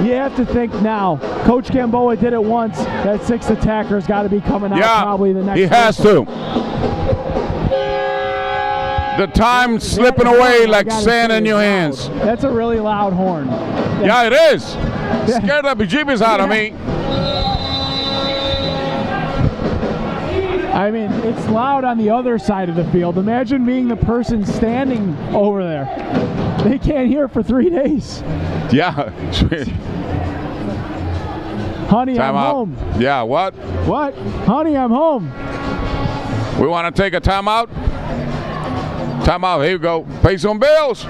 You have to think now. Coach Gamboa did it once. That 6th attacker's got to be coming out probably the next. He has to. The time's slipping away like sand in your hands. That's a really loud horn. Yeah, it is. Scared the bejeebies out of me. I mean, it's loud on the other side of the field. Imagine being the person standing over there. They can't hear for 3 days. Yeah. Honey, I'm home. Yeah, what? What? Honey, I'm home. We want to take a timeout? Timeout, here you go. Pay some bills.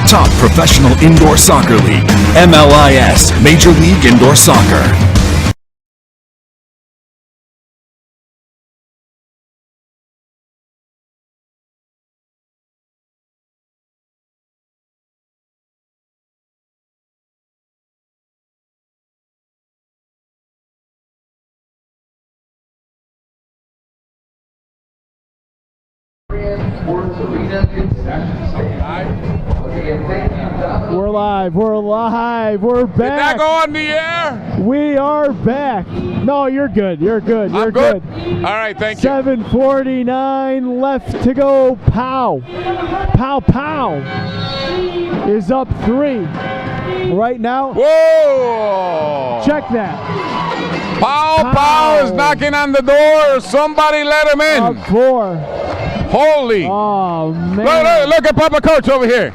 Top Professional Indoor Soccer League, MLIS, Major League Indoor Soccer. Sports Arena concession stand. Again, thank you, Doug. We're live. We're live. We're Did that back. go on the air? We are back. No, you're good. You're good. You're I'm good. All right, thank you. 7:49 left to go. PAO. PAO is up 3 right now. Whoa! Check that. PAO is knocking on the door. Somebody let him in. Up 4. Holy. Oh, man. Look at Papa Coach over here.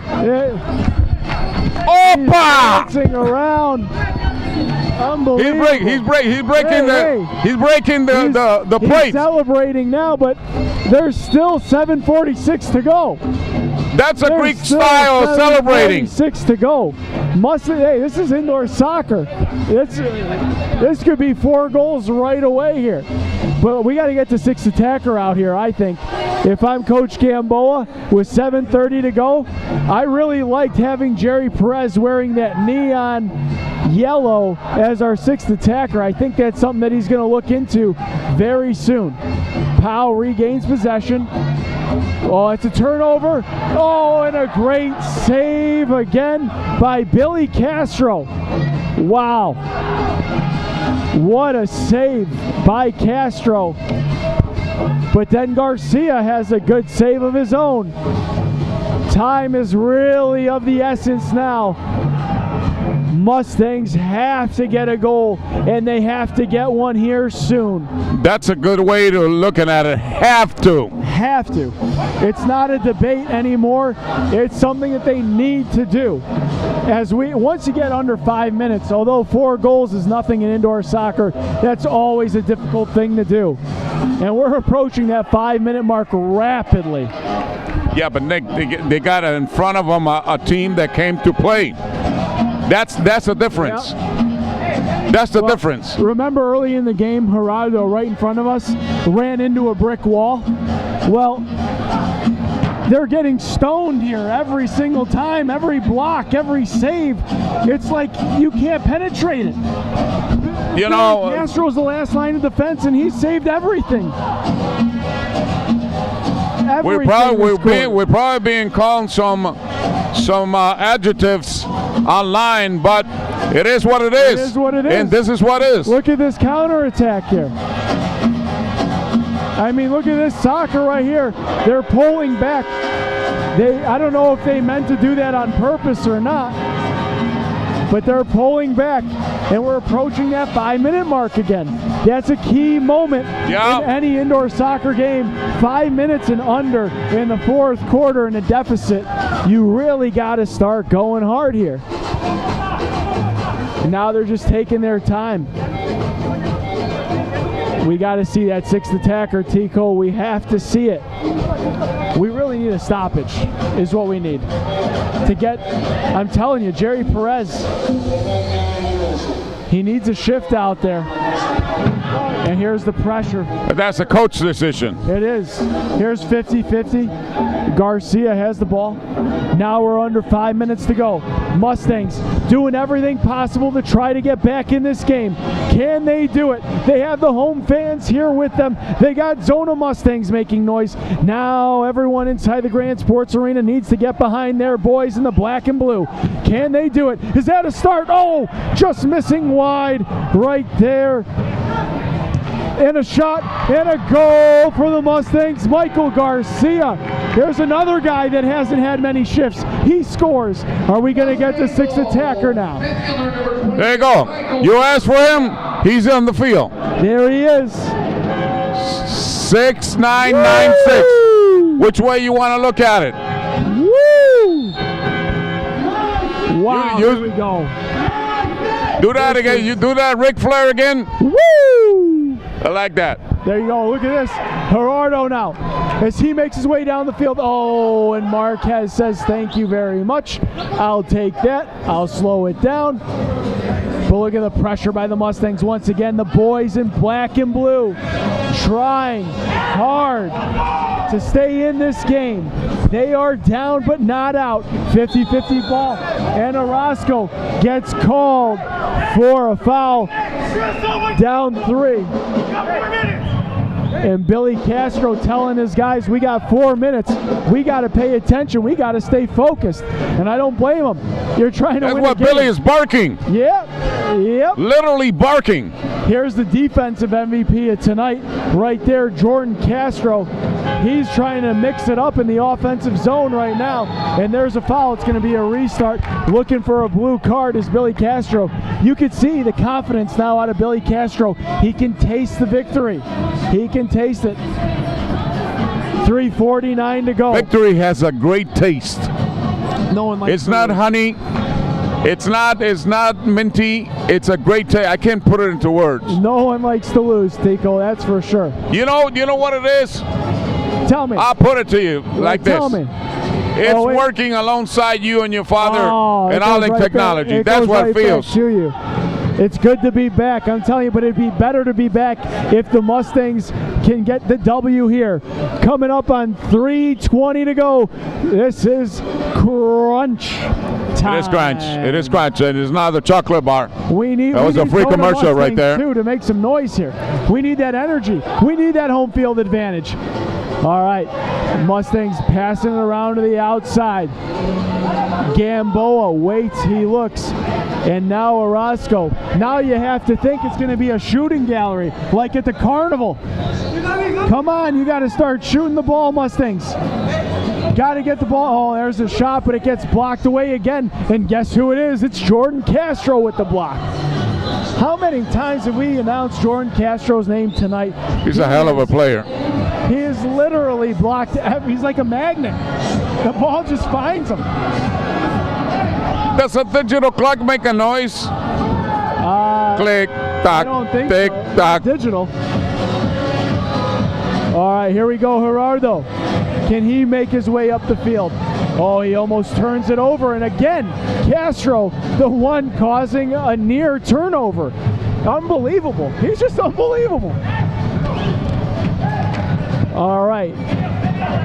Opa! Bouncing around. Unbelievable. He's breaking the He's plate. celebrating now, but there's still 7:46 to go. That's a There's Greek still style of celebrating. 7:46 to go. Hey, this is indoor soccer. This could be 4 goals right away here. But we got to get the 6th attacker out here, I think. If I'm Coach Gamboa with 7:30 to go, I really liked having Jerry Perez wearing that neon yellow as our 6th attacker. I think that's something that he's going to look into very soon. PAO regains possession. Oh, it's a turnover. Oh, and a great save again by Billy Castro. Wow. What a save by Castro. But then Garcia has a good save of his own. Time is really of the essence now. Mustangs have to get a goal, and they have to get one here soon. That's a good way to looking at it. Have to. Have to. It's not a debate anymore. It's something that they need to do. Once you get under 5 minutes, although 4 goals is nothing in indoor soccer, that's always a difficult thing to do. And we're approaching that 5-minute mark rapidly. Yeah, but Nick, they got in front of them a team that came to play. That's the difference. Yeah. That's the difference. Remember early in the game, Gerardo, right in front of us, ran into a brick wall? Well, they're getting stoned here every single time, every block, every save. It's like you can't penetrate it. You know, Castro's the last line of defense, and he saved everything. We're probably being called some adjectives online, but it is what it is. It is what it is. And this is what is. Look at this counterattack here. I mean, look at this soccer right here. They're pulling back. I don't know if they meant to do that on purpose or not, but they're pulling back, and we're approaching that 5-minute mark again. That's a key moment in any indoor soccer game. 5 minutes and under in the 4th quarter in a deficit. You really got to start going hard here. And now they're just taking their time. We got to see that 6th attacker, Tico. We have to see it. We really need a stoppage, is what we need. I'm telling you, Jerry Perez, he needs a shift out there. And here's the pressure. But that's a coach decision. It is. Here's 50-50. Garcia has the ball. Now we're under 5 minutes to go. Mustangs doing everything possible to try to get back in this game. Can they do it? They have the home fans here with them. They got Zona Mustangs making noise. Now everyone inside the Grand Sports Arena needs to get behind their boys in the black and blue. Can they do it? Is that a start? Oh, just missing wide right there. And a shot and a goal for the Mustangs. Michael Garcia. There's another guy that hasn't had many shifts. He scores. Are we going to get the 6th attacker now? There you go. You asked for him. He's on the field. There he is. 6'9", 9'6". Which way you want to look at it? Woo! Wow, here we go. Do that again. You do that Ric Flair again. Woo! I like that. There you go. Look at this. Gerardo now as he makes his way down the field. Oh, and Marquez says thank you very much. I'll take that. I'll slow it down. But look at the pressure by the Mustangs once again. The boys in black and blue trying hard to stay in this game. They are down but not out. 50-50 ball. And Orozco gets called for a foul. Down 3. And Billy Castro telling his guys, we got 4 minutes. We got to pay attention. We got to stay focused. And I don't blame him. You're trying to win a game. That's what Billy is barking. Yep. Literally barking. Here's the defensive MVP of tonight. Right there, Jordan Castro. He's trying to mix it up in the offensive zone right now. And there's a foul. It's going to be a restart. Looking for a blue card is Billy Castro. You could see the confidence now out of Billy Castro. He can taste the victory. He can taste it. 3:49 to go. Victory has a great taste. No one likes It's not honey. It's not minty. It's a great taste. I can't put it into words. No one likes to lose, Tico. That's for sure. You know what it is? Tell me. I'll put it to you like this. Tell me. It's working alongside you and your father and Ollin right technology. Back. That's what it feels. Back to you. It's good to be back, I'm telling you, but it'd be better to be back if the Mustangs can get the W here. Coming up on 3:20 to go. This is crunch time. It is crunch. It is crunch. It is not the chocolate bar. That was a free commercial right there. Too, to make some noise here. We need that energy. We need that home field advantage. All right, Mustangs passing it around to the outside. Gamboa waits, he looks, and now Orozco. Now you have to think it's going to be a shooting gallery, like at the carnival. Come on, you got to start shooting the ball, Mustangs. Got to get the ball. Oh, there's a shot, but it gets blocked away again. And guess who it is? It's Jordan Castro with the block. How many times have we announced Jordan Castro's name tonight? He's a hell of a player. He is literally blocked. He's like a magnet. The ball just finds him. Does a digital clock make a noise? Click, tock, I don't think tick, so. tock. Digital. All right, here we go, Gerardo. Can he make his way up the field? Oh, he almost turns it over, and again, Castro, the one causing a near turnover. Unbelievable. He's just unbelievable. All right.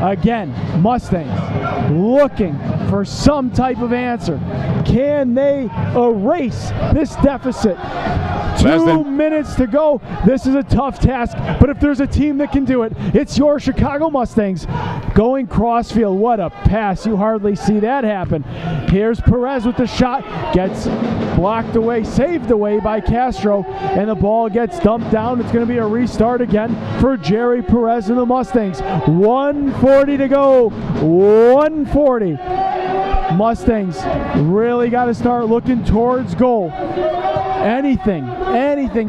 Again, Mustangs looking for some type of answer. Can they erase this deficit? 2 minutes to go. This is a tough task, but if there's a team that can do it, it's your Chicago Mustangs. Going crossfield, what a pass. You hardly see that happen. Here's Perez with the shot. Gets blocked away, saved away by Castro, and the ball gets dumped down. It's going to be a restart again for Jerry Perez and the Mustangs. 1:40 to go. 1:40. Mustangs really got to start looking towards goal. Anything,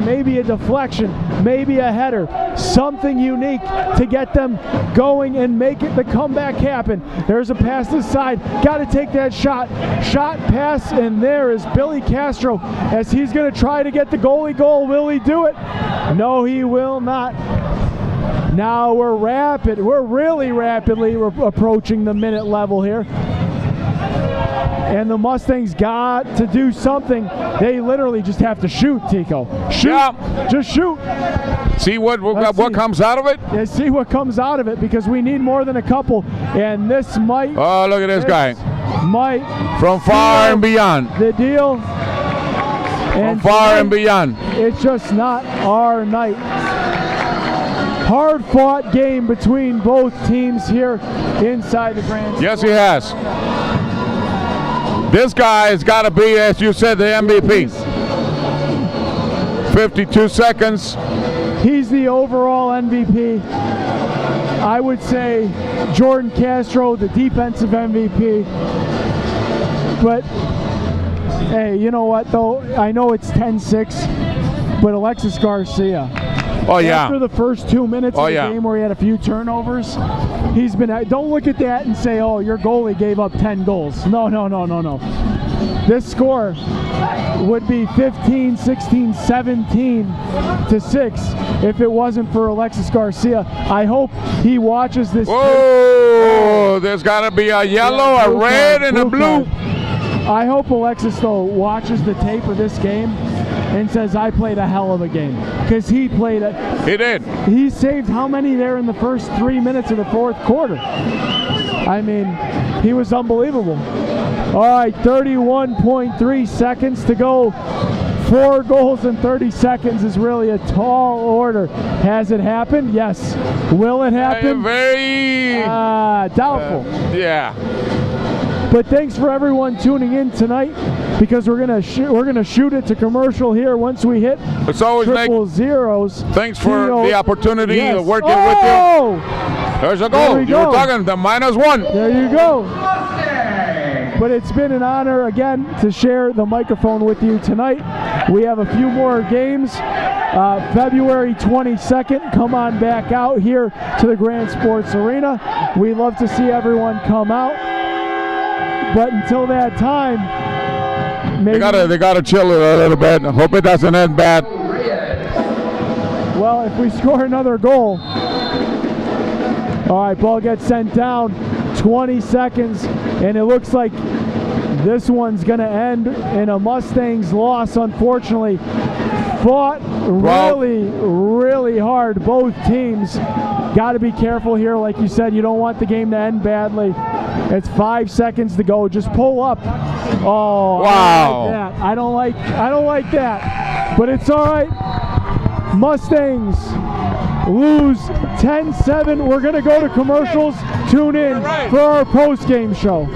maybe a deflection, maybe a header, something unique to get them going and make it the comeback happen. There's a pass to the side, got to take that shot, pass, and there is Billy Castro as he's going to try to get the goalie goal. Will he do it? No, he will not. Now we're really rapidly approaching the minute level here. And the Mustangs got to do something. They literally just have to shoot, Tico. Shoot. Yeah. Just shoot. See what comes out of it? Yeah, see what comes out of it, because we need more than a couple. And this might... Oh, look at this guy. Might... From far and beyond. The deal. From far and beyond. It's just not our night. Hard-fought game between both teams here inside the Grand. Yes, he has. This guy has got to be, as you said, the MVP. 52 seconds. He's the overall MVP. I would say Jordan Castro, the defensive MVP. But, hey, you know what, though? I know it's 10-6, but Alexis Garcia. Oh, yeah. After the first 2 minutes of the game where he had a few turnovers, he's been... Don't look at that and say, oh, your goalie gave up 10 goals. No. This score would be 15, 16, 17 to 6 if it wasn't for Alexis Garcia. I hope he watches this. Whoa! There's got to be a yellow, a red, and a blue. I hope Alexis, though, watches the tape of this game and says, I played a hell of a game. Because he played it. He did. He saved how many there in the first 3 minutes of the fourth quarter? I mean, he was unbelievable. All right, 31.3 seconds to go. 4 goals in 30 seconds is really a tall order. Has it happened? Yes. Will it happen? Very doubtful. Yeah. But thanks for everyone tuning in tonight, because we're gonna shoot it to commercial here once we hit It's always triple zeros. Thanks for the opportunity of working with you. There's a goal. You were talking the -1. There you go. But it's been an honor again to share the microphone with you tonight. We have a few more games. February 22nd, come on back out here to the Grand Sports Arena. We love to see everyone come out. But until that time, maybe they gotta chill it a little bit. I hope it doesn't end bad. Well, if we score another goal, all right, ball gets sent down. 20 seconds, and it looks like this one's going to end in a Mustangs loss, unfortunately. Fought really hard. Both teams got to be careful here. Like you said, you don't want the game to end badly. It's 5 seconds to go. Just pull up. Oh, wow. I don't like that. But it's all right. Mustangs lose 10-7. We're going to go to commercials. Tune in for our post-game show.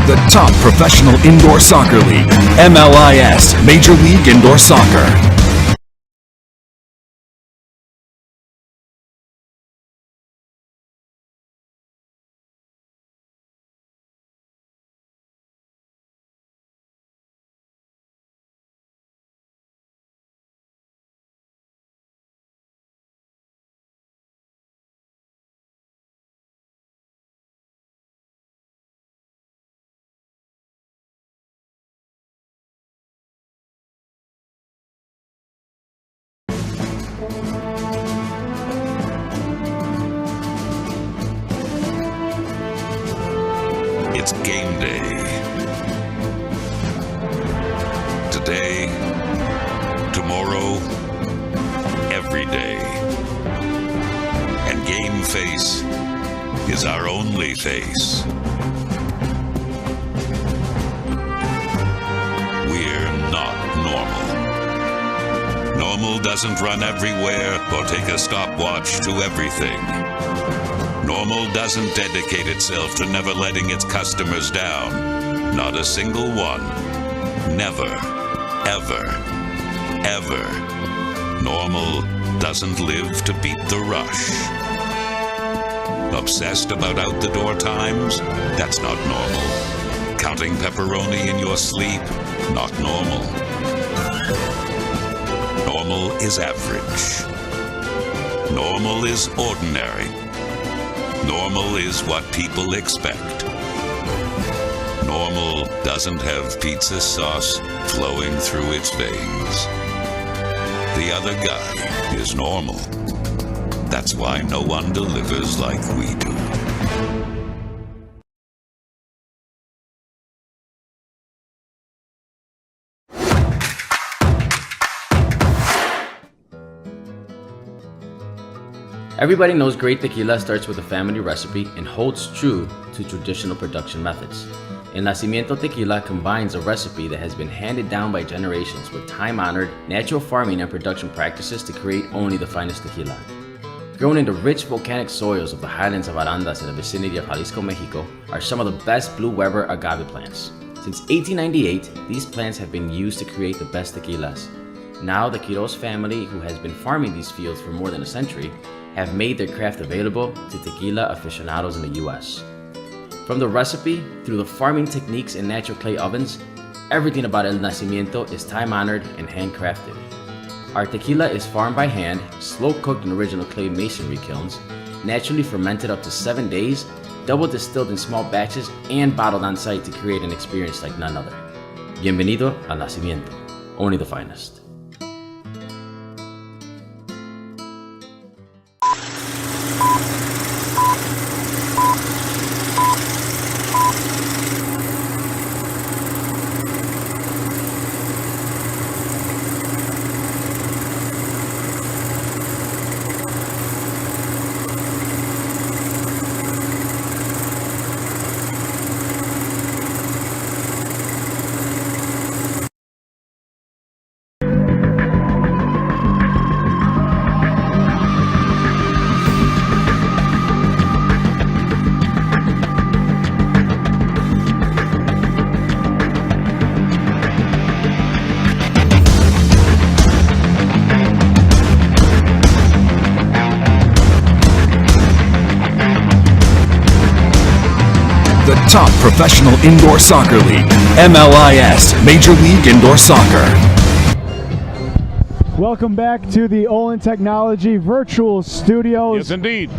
The top professional indoor soccer league, MLIS, Major League Indoor Soccer. It's game day. Today, tomorrow, every day. And game face is our only face. We're not normal. Normal doesn't run everywhere or take a stopwatch to everything. Normal doesn't dedicate itself to never letting its customers down. Not a single one. Never. Ever. Ever. Normal doesn't live to beat the rush. Obsessed about out-the-door times? That's not normal. Counting pepperoni in your sleep? Not normal. Normal is average. Normal is ordinary. Normal is what people expect. Normal doesn't have pizza sauce flowing through its veins. The other guy is normal. That's why no one delivers like we do. Everybody knows great tequila starts with a family recipe and holds true to traditional production methods. El Nacimiento Tequila combines a recipe that has been handed down by generations with time-honored natural farming and production practices to create only the finest tequila. Grown in the rich volcanic soils of the highlands of Arandas in the vicinity of Jalisco, Mexico, are some of the best Blue Weber agave plants. Since 1898, these plants have been used to create the best tequilas. Now, the Quiroz family, who has been farming these fields for more than a century, have made their craft available to tequila aficionados in the US. From the recipe, through the farming techniques in natural clay ovens, everything about El Nacimiento is time-honored and handcrafted. Our tequila is farmed by hand, slow-cooked in original clay masonry kilns, naturally fermented up to 7 days, double distilled in small batches, and bottled on site to create an experience like none other. Bienvenido al Nacimiento, only the finest. top professional indoor soccer league, MLIS Major League Indoor Soccer. Welcome back to the Ollin Technology Virtual Studios. Yes, indeed.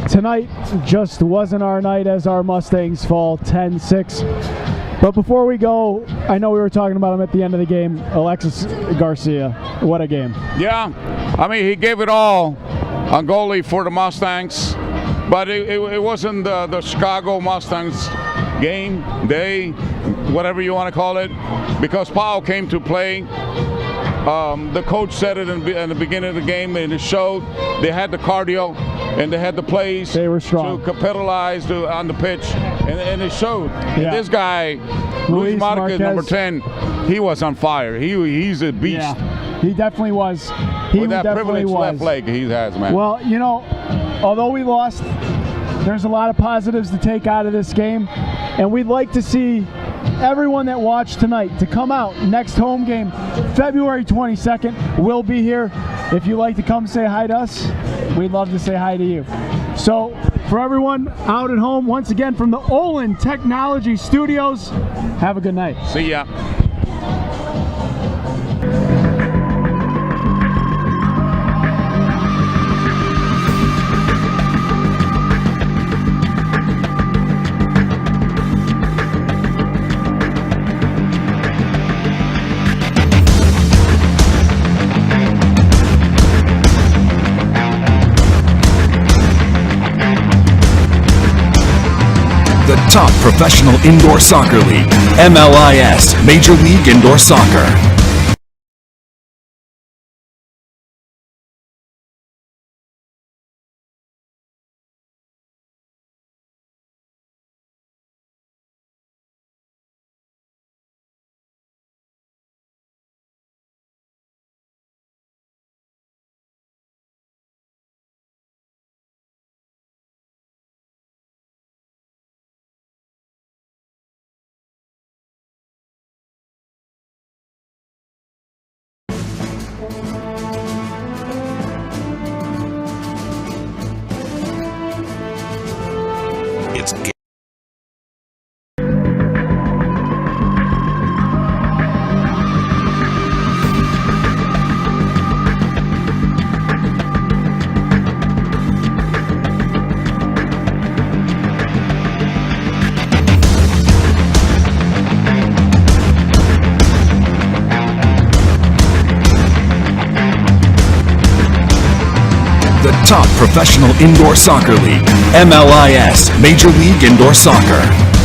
Tonight just wasn't our night as our Mustangs fall 10-6. But before we go, I know we were talking about him at the end of the game, Alexis Garcia. What a game. Yeah, I mean, he gave it all on goalie for the Mustangs, but it wasn't the Chicago Mustangs game, day, whatever you want to call it, because PAO came to play. The coach said it in the beginning of the game, and it showed. They had the cardio and they had the plays. They were strong to capitalize on the pitch, and it showed. Yeah. And this guy, Luis Marquez, number 10, he was on fire. He's a beast. Yeah, he definitely was. He With that definitely privileged was. left leg he has, man. Well, you know, although we lost, there's a lot of positives to take out of this game, and we'd like to see everyone that watched tonight to come out. Next home game, February 22nd. We'll be here. If you'd like to come say hi to us, we'd love to say hi to you. So for everyone out at home, once again from the Ollin Technology Studios, have a good night. See ya. The top professional indoor soccer league, MLIS Major League Indoor Soccer. It's The top professional indoor soccer league, MLIS Major League Indoor Soccer.